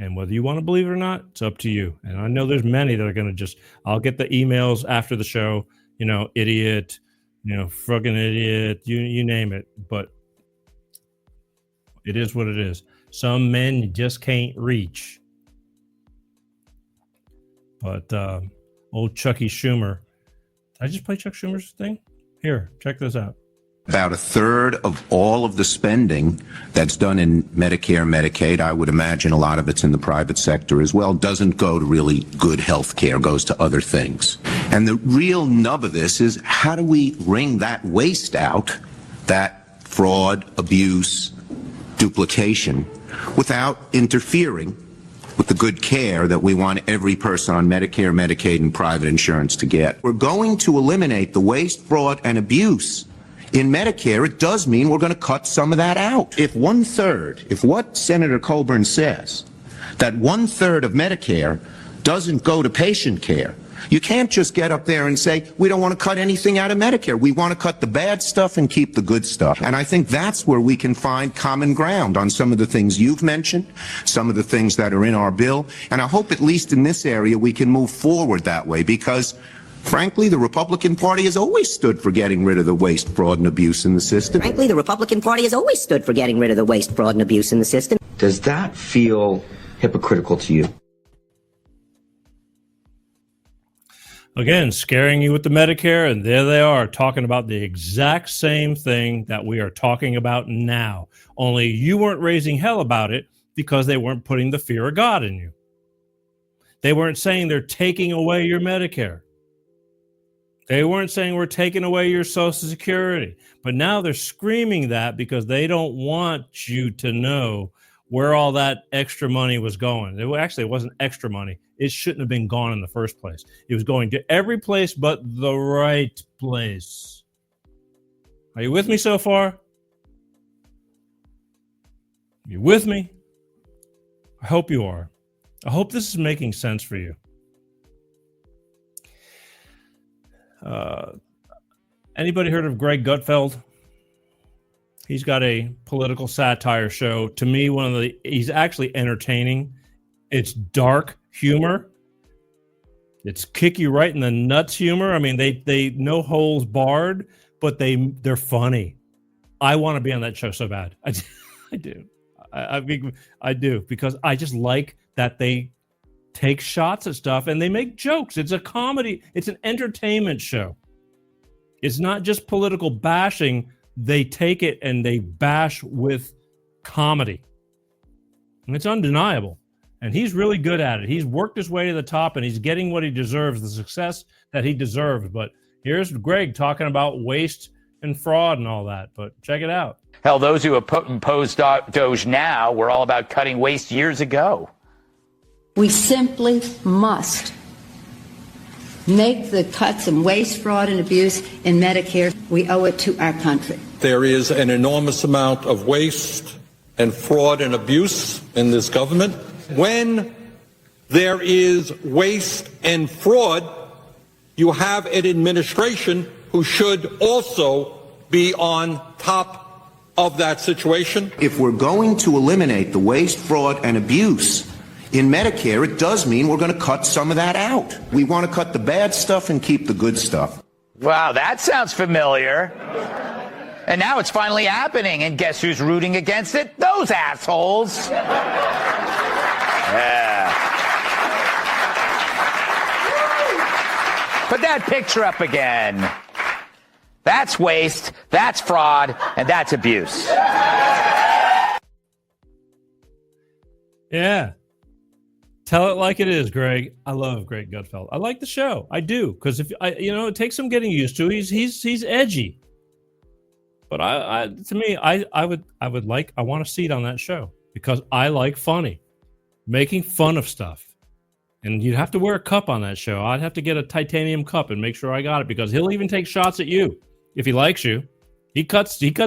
And whether you want to believe it or not, it's up to you. And I know there's many that are going to I'll get the emails after the show, idiot, fucking idiot, you name it. But it is what it is. Some men you just can't reach. But old Chucky Schumer. Did I just play Chuck Schumer's thing? Here, check this out. About a third of all of the spending that's done in Medicare, Medicaid, I would imagine a lot of it's in the private sector as well, doesn't go to really good health care, goes to other things. And the real nub of this is how do we wring that waste out, that fraud, abuse, duplication, without interfering with the good care that we want every person on Medicare, Medicaid, and private insurance to get. We're going to eliminate the waste, fraud, and abuse in Medicare. It does mean we're going to cut some of that out. If what Senator Coburn says, that 1/3 of Medicare doesn't go to patient care, you can't just get up there and say, we don't want to cut anything out of Medicare. We want to cut the bad stuff and keep the good stuff. And I think that's where we can find common ground on some of the things you've mentioned, some of the things that are in our bill. And I hope at least in this area we can move forward that way because frankly, the Republican Party has always stood for getting rid of the waste, fraud, and abuse in the system. Frankly, the Republican Party has always stood for getting rid of the waste, fraud, and abuse in the system. Does that feel hypocritical to you? Again, scaring you with the Medicare, and there they are talking about the exact same thing that we are talking about now. Only you weren't raising hell about it because they weren't putting the fear of God in you. They weren't saying they're taking away your Medicare. They weren't saying we're taking away your Social Security. But now they're screaming that because they don't want you to know where all that extra money was going. It wasn't extra money. It shouldn't have been gone in the first place. It was going to every place but the right place. Are you with me so far? You with me? I hope you are. I hope this is making sense for you. Anybody heard of Greg Gutfeld? He's got a political satire show. To me, he's actually entertaining. It's dark humor. It's kick you right in the nuts humor. I mean, they no holes barred, but they're funny. I want to be on that show so bad. I do. I do, because I just like that they take shots at stuff and they make jokes. It's a comedy. It's an entertainment show. It's not just political bashing. They take it and they bash with comedy. And it's undeniable. And he's really good at it. He's worked his way to the top and he's getting what he deserves, the success that he deserves. But here's Greg talking about waste and fraud and all that. But check it out. Hell, those who oppose Doge now were all about cutting waste years ago. We simply must make the cuts in waste, fraud, and abuse in Medicare. We owe it to our country. There is an enormous amount of waste and fraud and abuse in this government. When there is waste and fraud, you have an administration who should also be on top of that situation. If we're going to eliminate the waste, fraud, and abuse in Medicare, it does mean we're going to cut some of that out. We want to cut the bad stuff and keep the good stuff. Wow, that sounds familiar. And now it's finally happening. And guess who's rooting against it? Those assholes. Yeah. Put that picture up again. That's waste, that's fraud, and that's abuse. Yeah. Tell it like it is, Greg. I love Greg Gutfeld. I like the show. I do, because it takes some getting used to. He's edgy. But I want a seat on that show because I like funny, making fun of stuff. And you'd have to wear a cup on that show. I'd have to get a titanium cup and make sure I got it, because he'll even take shots at you if he likes you. He cuts deep.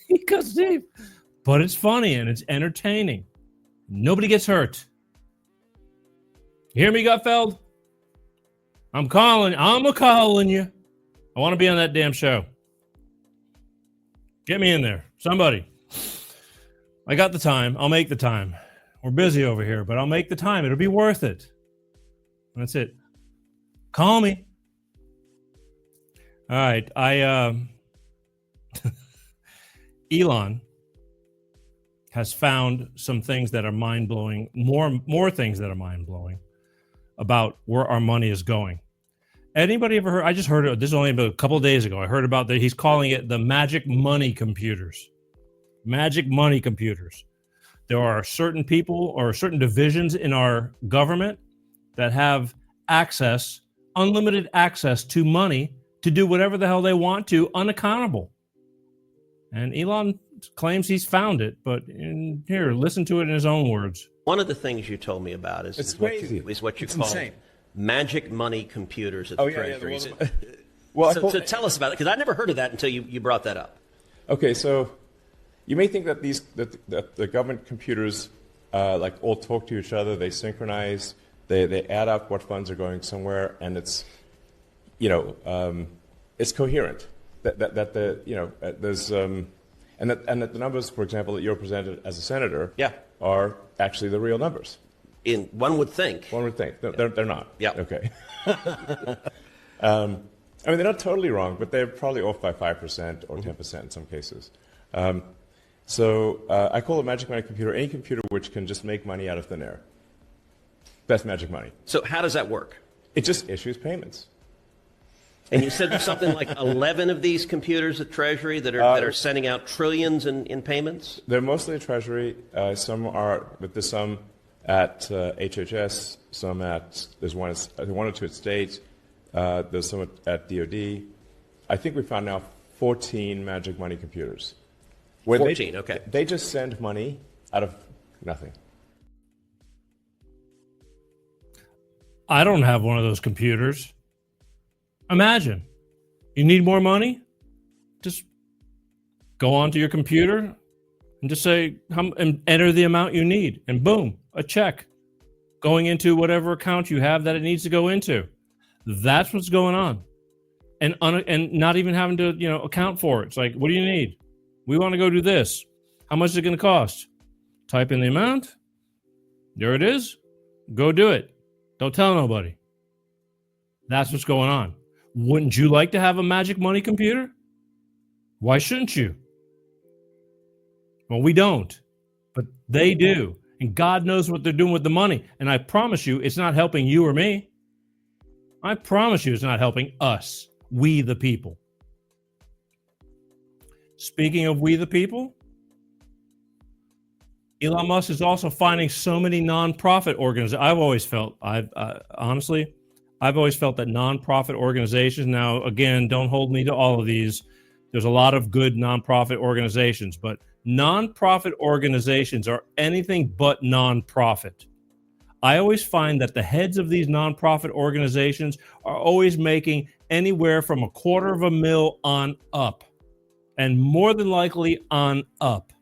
He cuts deep. But it's funny and it's entertaining. Nobody gets hurt. You hear me, Gutfeld? I'm calling you. I want to be on that damn show. Get me in there. Somebody. I got the time. I'll make the time. We're busy over here, but I'll make the time. It'll be worth it. That's it. Call me. All right. Elon has found some things that are mind-blowing, more things that are mind-blowing about where our money is going. Anybody ever heard? I just heard it. This is only about a couple of days ago. I heard about that. He's calling it the magic money computers. Magic money computers. There are certain people or certain divisions in our government that have access, unlimited access to money to do whatever the hell they want to, unaccountable. And Elon claims he's found it, but here, listen to it in his own words. One of the things you told me about is what you call magic money computers at the treasuries. So tell us about it, because I never heard of that until you brought that up. Okay, so you may think that that the government computers all talk to each other, they synchronize, they add up what funds are going somewhere, and it's it's coherent. There's and that the numbers, for example, that you're presented as a senator, are actually the real numbers. One would think. One would think. They're not. Yeah. Okay. I mean, they're not totally wrong, but they're probably off by 5% or 10% in some cases. So I call a magic money computer any computer which can just make money out of thin air. That's magic money. So how does that work? It just issues payments. And you said there's something like 11 of these computers at Treasury that are sending out trillions in payments? They're mostly at Treasury. Some are, but there's some at HHS, some at, there's one or two at State, there's some at DOD. I think we found now 14 magic money computers. 14, okay. They just send money out of nothing. I don't have one of those computers. Imagine, you need more money? Just go onto your computer and just say, and enter the amount you need, and boom, a check going into whatever account you have that it needs to go into. That's what's going on. And not even having to, account for it. It's like, what do you need? We want to go do this. How much is it going to cost? Type in the amount. There it is. Go do it. Don't tell nobody. That's what's going on. Wouldn't you like to have a magic money computer? Why shouldn't you? Well, we don't, but they do. And God knows what they're doing with the money. And I promise you, it's not helping you or me. I promise you, it's not helping us, we the people. Speaking of we the people, Elon Musk is also finding so many nonprofit organizations. I've always felt that nonprofit organizations, now, again, don't hold me to all of these. There's a lot of good nonprofit organizations, but nonprofit organizations are anything but nonprofit. I always find that the heads of these nonprofit organizations are always making anywhere from $250,000 on up, and more than likely on up,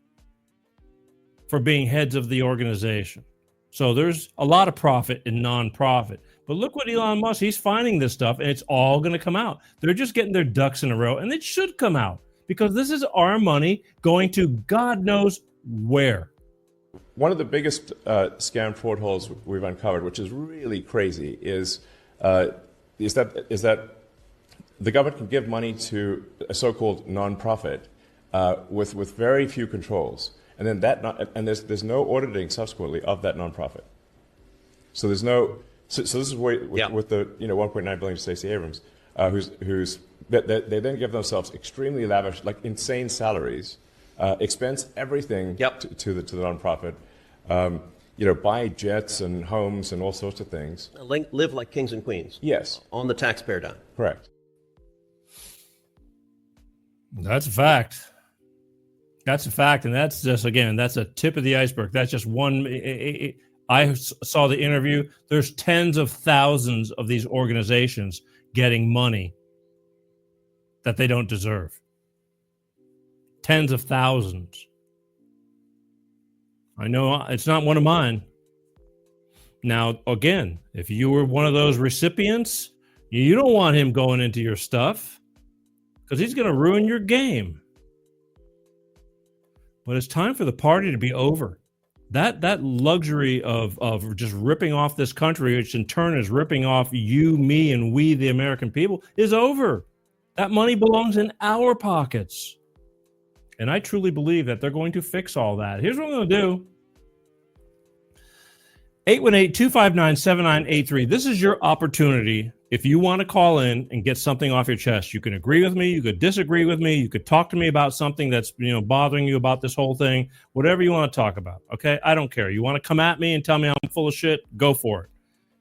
for being heads of the organization. So there's a lot of profit in nonprofit. But look what Elon Musk, he's finding this stuff, and it's all going to come out. They're just getting their ducks in a row, and it should come out, because this is our money going to God knows where. One of the biggest scam fraud holes we've uncovered, which is really crazy, is that the government can give money to a so-called nonprofit with very few controls, and then there's no auditing subsequently of that nonprofit. So there's no. So this is with the 1.9 billion to Stacey Abrams, they then give themselves extremely lavish, like insane salaries, expense everything to the nonprofit, buy jets and homes and all sorts of things. Live like kings and queens. Yes, on the taxpayer dime. Correct. That's a fact. That's a fact, and that's just, again, that's a tip of the iceberg. That's just one. I saw the interview. There's tens of thousands of these organizations getting money that they don't deserve. Tens of thousands. I know it's not one of mine. Now, again, if you were one of those recipients, you don't want him going into your stuff, because he's going to ruin your game. But it's time for the party to be over. That luxury of just ripping off this country, which in turn is ripping off you, me, and we, the American people, is over. That money belongs in our pockets. And I truly believe that they're going to fix all that. Here's what I'm going to do. 818-259-7983. This is your opportunity. If you want to call in and get something off your chest, you can agree with me, you could disagree with me, you could talk to me about something that's bothering you about this whole thing, whatever you want to talk about. Okay, I don't care. You want to come at me and tell me I'm full of shit, go for it.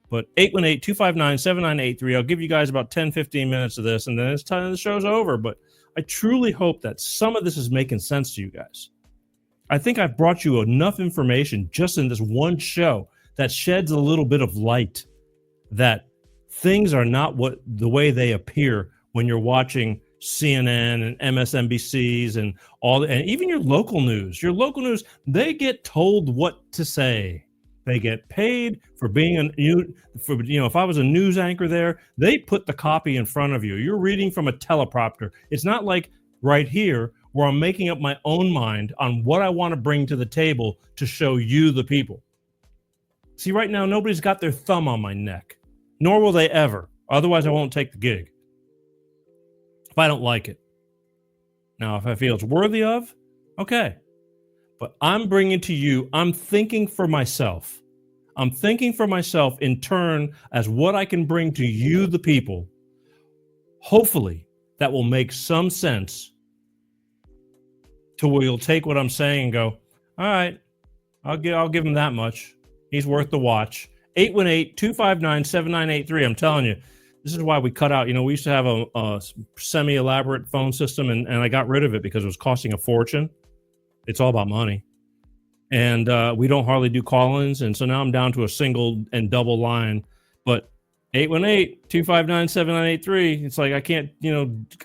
But 818-259-7983. I'll give you guys about 10-15 minutes of this, and then it's time the show's over. But I truly hope that some of this is making sense to you guys. I think I've brought you enough information just in this one show that sheds a little bit of light that things are not the way they appear when you're watching CNN and MSNBCs and and even your local news. Your local news, they get told what to say. They get paid for being if I was a news anchor there, they put the copy in front of you. You're reading from a teleprompter. It's not like right here where I'm making up my own mind on what I want to bring to the table to show you the people. See, right now, nobody's got their thumb on my neck, nor will they ever. Otherwise, I won't take the gig if I don't like it. Now, if I feel it's worthy of, okay. But I'm bringing to you, I'm thinking for myself. I'm thinking for myself in turn as what I can bring to you, the people. Hopefully, that will make some sense to where you'll take what I'm saying and go, all right, I'll give him that much. He's worth the watch. 818-259-7983. I'm telling you, this is why we cut out. We used to have a semi-elaborate phone system, and I got rid of it because it was costing a fortune. It's all about money. And we don't hardly do call-ins, and so now I'm down to a single and double line. But 818-259-7983. It's like I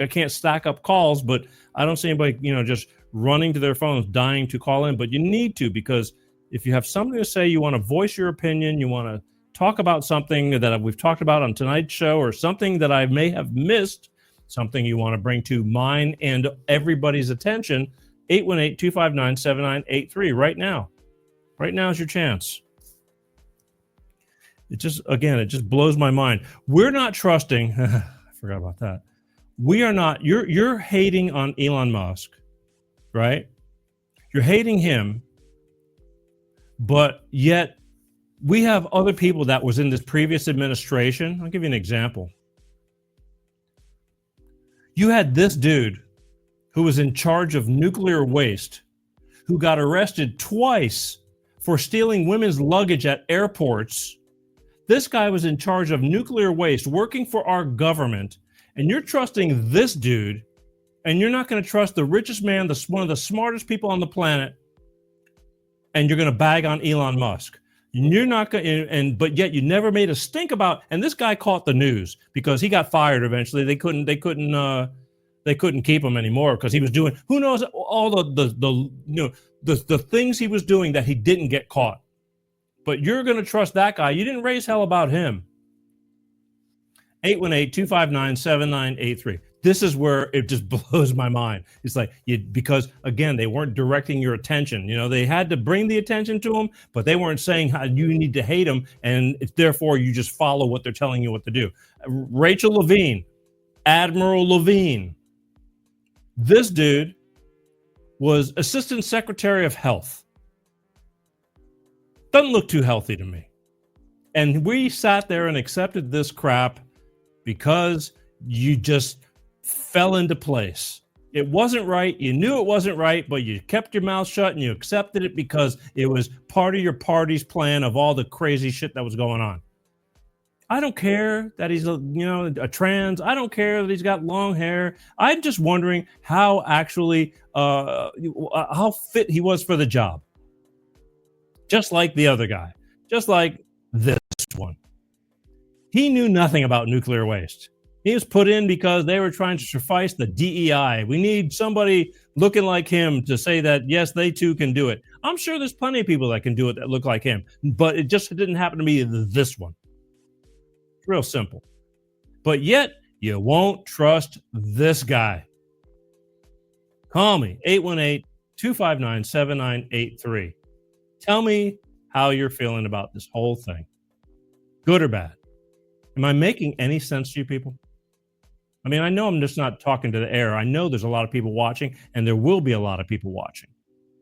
can't stack up calls, but I don't see anybody, just running to their phones, dying to call in. But you need to, because if you have something to say, you want to voice your opinion, you want to talk about something that we've talked about on tonight's show, or something that I may have missed, something you want to bring to mine and everybody's attention, 818-259-7983 right now. Right now is your chance. It just blows my mind. We're not trusting. I forgot about that. We are not. You're hating on Elon Musk, right? You're hating him, but yet we have other people that was in this previous administration. I'll give you an example. You had this dude who was in charge of nuclear waste, who got arrested twice for stealing women's luggage at airports. This guy was in charge of nuclear waste, working for our government, and you're trusting this dude, and you're not going to trust the richest man, one of the smartest people on the planet, and you're going to bag on Elon Musk. You're not going, but yet you never made a stink about. And this guy caught the news because he got fired eventually. They couldn't keep him anymore because he was doing, who knows, all the things he was doing that he didn't get caught. But you're going to trust that guy. You didn't raise hell about him. 818-259-7983. This is where it just blows my mind. It's like, because, again, they weren't directing your attention. They had to bring the attention to him, but they weren't saying how you need to hate him, and therefore you just follow what they're telling you what to do. Rachel Levine, Admiral Levine. This dude was Assistant Secretary of Health. Doesn't look too healthy to me. And we sat there and accepted this crap because you just fell into place. It wasn't right. You knew it wasn't right, but you kept your mouth shut and you accepted it because it was part of your party's plan of all the crazy shit that was going on. I don't care that he's a trans. I don't care that he's got long hair. I'm just wondering how actually how fit he was for the job. Just like the other guy, just like this one. He knew nothing about nuclear waste. He was put in because they were trying to suffice the DEI. We need somebody looking like him to say that, yes, they too can do it. I'm sure there's plenty of people that can do it that look like him, but it just didn't happen to be this one. It's real simple. But yet, you won't trust this guy. Call me, 818-259-7983. Tell me how you're feeling about this whole thing. Good or bad? Am I making any sense to you people? I mean, I know I'm just not talking to the air. I know there's a lot of people watching, and there will be a lot of people watching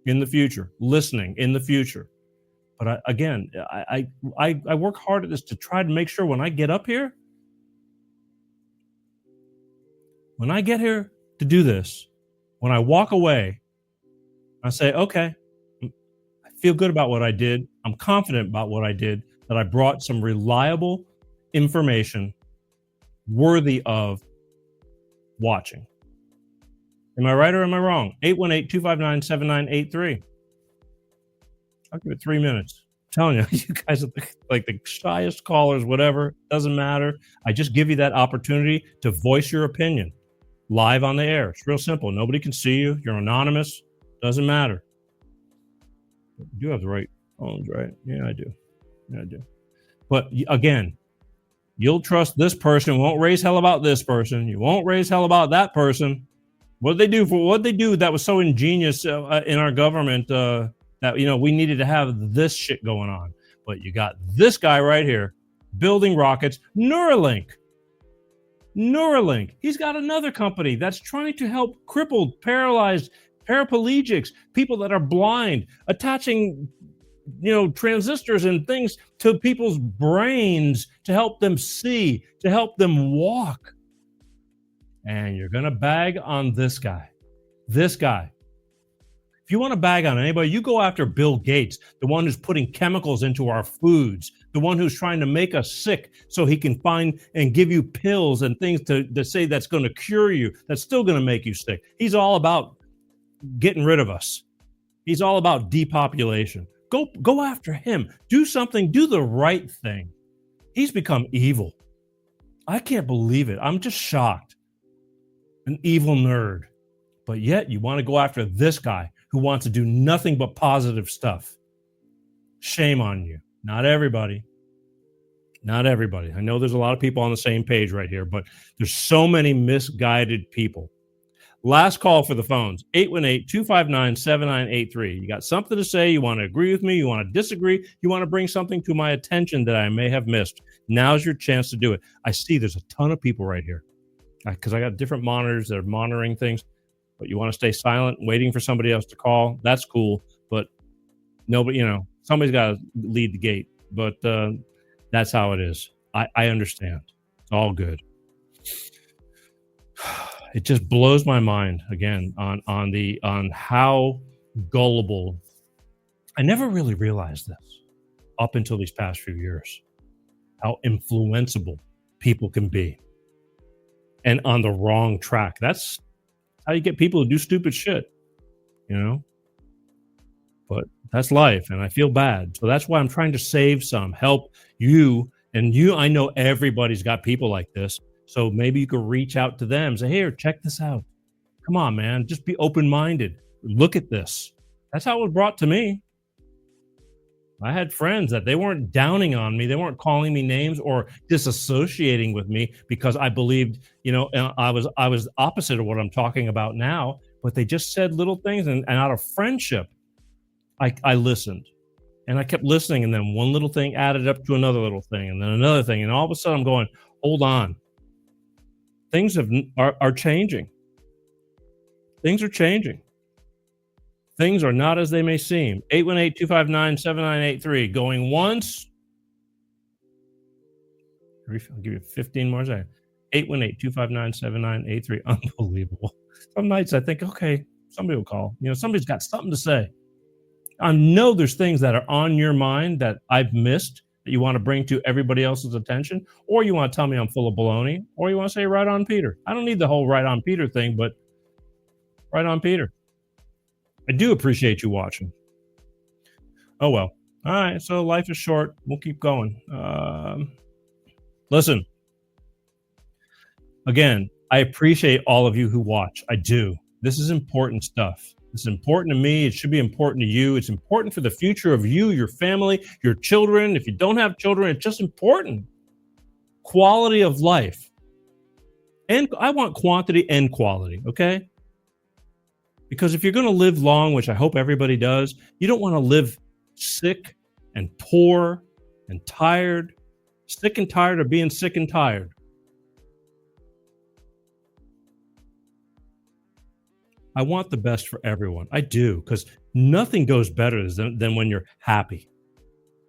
in the future, listening in the future. But I work hard at this to try to make sure when I get up here, when I get here to do this, when I walk away, I say, okay, feel good about what I did. I'm confident about what I did, that I brought some reliable information worthy of watching. Am I right or am I wrong? 818-259-7983. I'll give it 3 minutes. I'm telling you, you guys are like the shyest callers, whatever. Doesn't matter. I just give you that opportunity to voice your opinion live on the air. It's real simple. Nobody can see you. You're anonymous. Doesn't matter. You do have the right phones, right? Yeah, I do. But again, you'll trust this person. Won't raise hell about this person. You won't raise hell about that person. What they do that was so ingenious in our government that we needed to have this shit going on. But you got this guy right here building rockets. Neuralink. He's got another company that's trying to help crippled, paralyzed, paraplegics, people that are blind, attaching transistors and things to people's brains to help them see, to help them walk. And you're going to bag on this guy. If you want to bag on anybody, you go after Bill Gates, the one who's putting chemicals into our foods, the one who's trying to make us sick so he can find and give you pills and things to say that's going to cure you, that's still going to make you sick. He's all about getting rid of us. He's all about depopulation. Go after him. Do something. Do the right thing. He's become evil. I can't believe it. I'm just shocked. An evil nerd. But yet you want to go after this guy who wants to do nothing but positive stuff. Shame on you. Not everybody. Not everybody. I know there's a lot of people on the same page right here, but there's so many misguided people. Last call for the phones, 818-259-7983. You got something to say, you want to agree with me, you want to disagree, you want to bring something to my attention that I may have missed. Now's your chance to do it. I see there's a ton of people right here because I got different monitors that are monitoring things, but you want to stay silent, waiting for somebody else to call. That's cool, but nobody, somebody's got to lead the gate, but that's how it is. I understand. It's all good. It just blows my mind again on how gullible. I never really realized this up until these past few years, how influenceable people can be and on the wrong track. That's how you get people to do stupid shit, but that's life and I feel bad. So that's why I'm trying to save some, help you. And I know everybody's got people like this. So maybe you could reach out to them, say, here, check this out. Come on, man. Just be open-minded. Look at this. That's how it was brought to me. I had friends that they weren't downing on me. They weren't calling me names or disassociating with me because I believed, I was opposite of what I'm talking about now, but they just said little things. And out of friendship, I listened. And I kept listening. And then one little thing added up to another little thing and then another thing. And all of a sudden I'm going, hold on. Things are changing. Things are changing. Things are not as they may seem. 818-259-7983. Going once. I'll give you 15 more seconds. 818-259-7983. Unbelievable. Some nights I think, okay, somebody will call. Somebody's got something to say. I know there's things that are on your mind that I've missed that you want to bring to everybody else's attention, or you want to tell me I'm full of baloney, or you want to say right on Peter. I don't need the whole right on Peter thing, but right on Peter. I do appreciate you watching. Oh, well. All right, so life is short. We'll keep going. Listen. Again, I appreciate all of you who watch. I do. This is important stuff. It's important to me. It should be important to you. It's important for the future of you, your family, your children. If you don't have children, it's just important. Quality of life. And I want quantity and quality, okay? Because if you're going to live long, which I hope everybody does, you don't want to live sick and poor and tired, sick and tired of being sick and tired. I want the best for everyone. I do, because nothing goes better than when you're happy.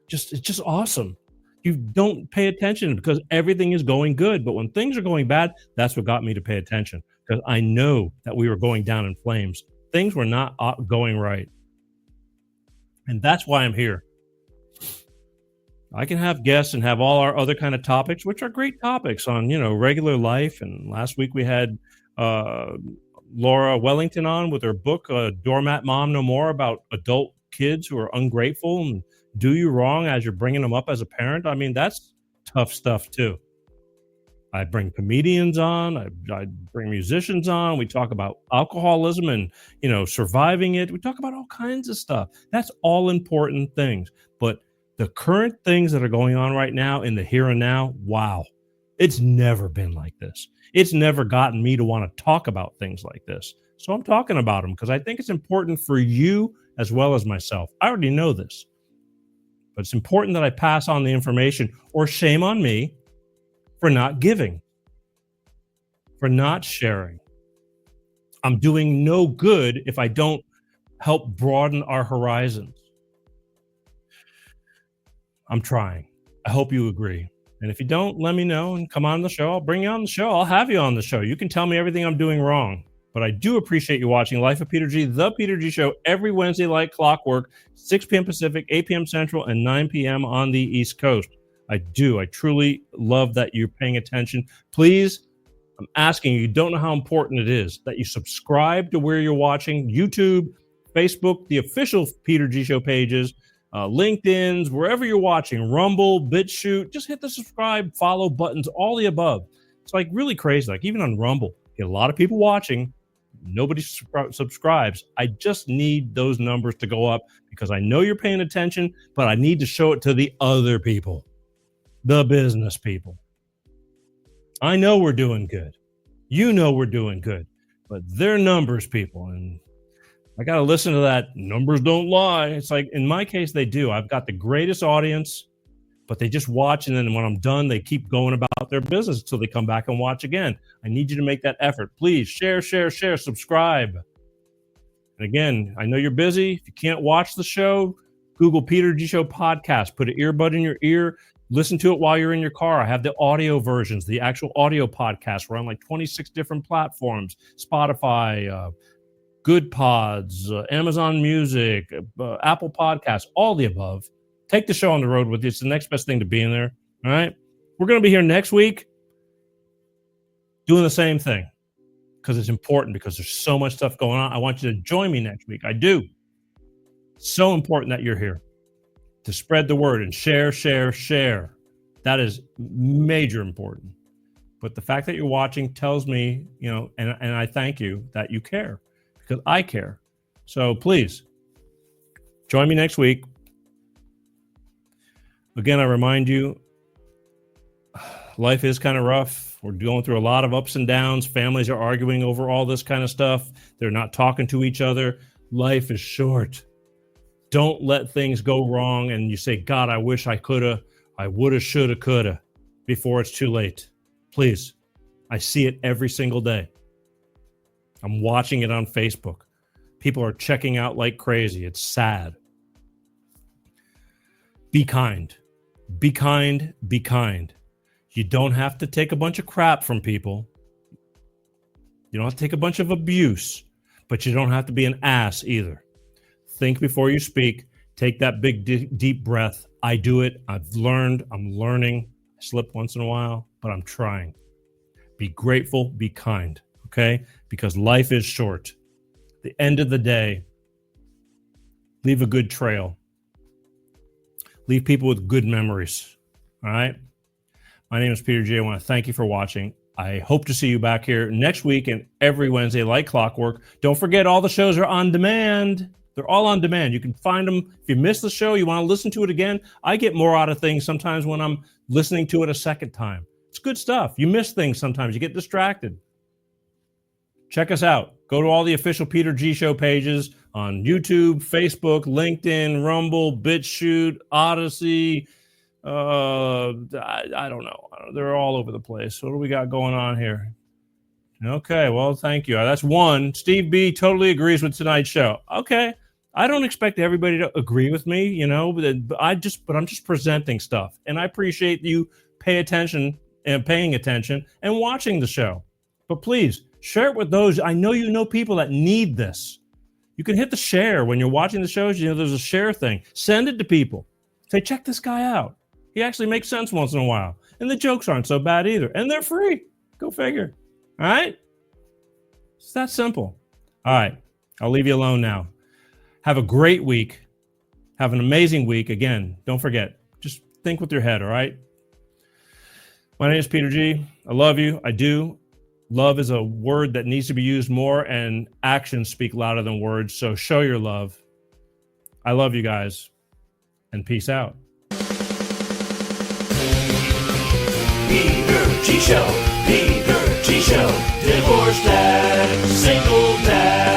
It's just awesome. You don't pay attention because everything is going good. But when things are going bad, that's what got me to pay attention, because I know that we were going down in flames. Things were not going right. And that's why I'm here. I can have guests and have all our other kind of topics, which are great topics on, regular life. And last week we had Laura Wellington on with her book, Doormat Mom No More, about adult kids who are ungrateful and do you wrong as you're bringing them up as a parent. I mean, that's tough stuff too. I bring comedians on. I bring musicians on. We talk about alcoholism and, surviving it. We talk about all kinds of stuff. That's all important things. But the current things that are going on right now in the here and now, wow, it's never been like this. It's never gotten me to want to talk about things like this. So I'm talking about them because I think it's important for you as well as myself. I already know this, but it's important that I pass on the information, or shame on me for not giving, for not sharing. I'm doing no good if I don't help broaden our horizons. I'm trying. I hope you agree. And if you don't, let me know and come on the show. I'll bring you on the show. I'll have you on the show. You can tell me everything I'm doing wrong. But I do appreciate you watching Life of Peter G, The Peter G Show, every Wednesday like clockwork, 6 p.m. Pacific, 8 p.m. Central, and 9 p.m. on the East Coast. I do. I truly love that you're paying attention. Please, I'm asking you don't know how important it is that you subscribe to where you're watching, YouTube, Facebook, the official Peter G Show pages, LinkedIn's, wherever you're watching, Rumble, BitChute, just hit the subscribe, follow buttons, all the above. It's like really crazy. Like even on Rumble, get a lot of people watching. Nobody subscribes. I just need those numbers to go up because I know you're paying attention, but I need to show it to the other people, the business people. I know we're doing good. You know we're doing good, but they're numbers people. And I got to listen to that. Numbers don't lie. It's like, in my case, they do. I've got the greatest audience, but they just watch. And then when I'm done, they keep going about their business until they come back and watch again. I need you to make that effort. Please share, subscribe. And again, I know you're busy. If you can't watch the show, Google Peter G Show podcast, put an earbud in your ear, listen to it while you're in your car. I have the audio versions, the actual audio podcast. We're on like 26 different platforms, Spotify, Good Pods, Amazon Music, Apple Podcasts, all the above. Take the show on the road with you. It's the next best thing to be in there. All right. We're going to be here next week doing the same thing because it's important, because there's so much stuff going on. I want you to join me next week. I do. So important that you're here to spread the word and share. That is major important. But the fact that you're watching tells me, and I thank you that you care, because I care. So please join me next week. Again, I remind you, life is kind of rough. We're going through a lot of ups and downs. Families are arguing over all this kind of stuff. They're not talking to each other. Life is short. Don't let things go wrong and you say, God, I wish I coulda, I woulda, shoulda, coulda, before it's too late. Please. I see it every single day. I'm watching it on Facebook. People are checking out like crazy. It's sad. Be kind. Be kind. Be kind. You don't have to take a bunch of crap from people. You don't have to take a bunch of abuse, but you don't have to be an ass either. Think before you speak. Take that big, deep breath. I do it. I've learned. I'm learning. I slip once in a while, but I'm trying. Be grateful. Be kind. Okay? Because life is short. At the end of the day, leave a good trail. Leave people with good memories. All right? My name is Peter G. I want to thank you for watching. I hope to see you back here next week and every Wednesday like clockwork. Don't forget, all the shows are on demand. They're all on demand. You can find them. If you miss the show, you want to listen to it again. I get more out of things sometimes when I'm listening to it a second time. It's good stuff. You miss things sometimes. You get distracted. Check us out. Go to all the official Peter G Show pages on YouTube, Facebook, LinkedIn, Rumble, BitChute, Odyssey. I don't know. They're all over the place. What do we got going on here? Okay, well, thank you. That's one. Steve B totally agrees with tonight's show. Okay. I don't expect everybody to agree with me, but I'm just presenting stuff. And I appreciate you paying attention and watching the show. But please share it with those. I know you know people that need this. You can hit the share when you're watching the shows. There's a share thing. Send it to people. Say, check this guy out. He actually makes sense once in a while. And the jokes aren't so bad either. And they're free. Go figure. All right? It's that simple. All right. I'll leave you alone now. Have a great week. Have an amazing week. Again, don't forget, just think with your head, all right? My name is Peter G. I love you. I do. Love is a word that needs to be used more, and actions speak louder than words. So show your love. I love you guys, and peace out. Peter G Show, Peter G Show, divorce dad, single dad.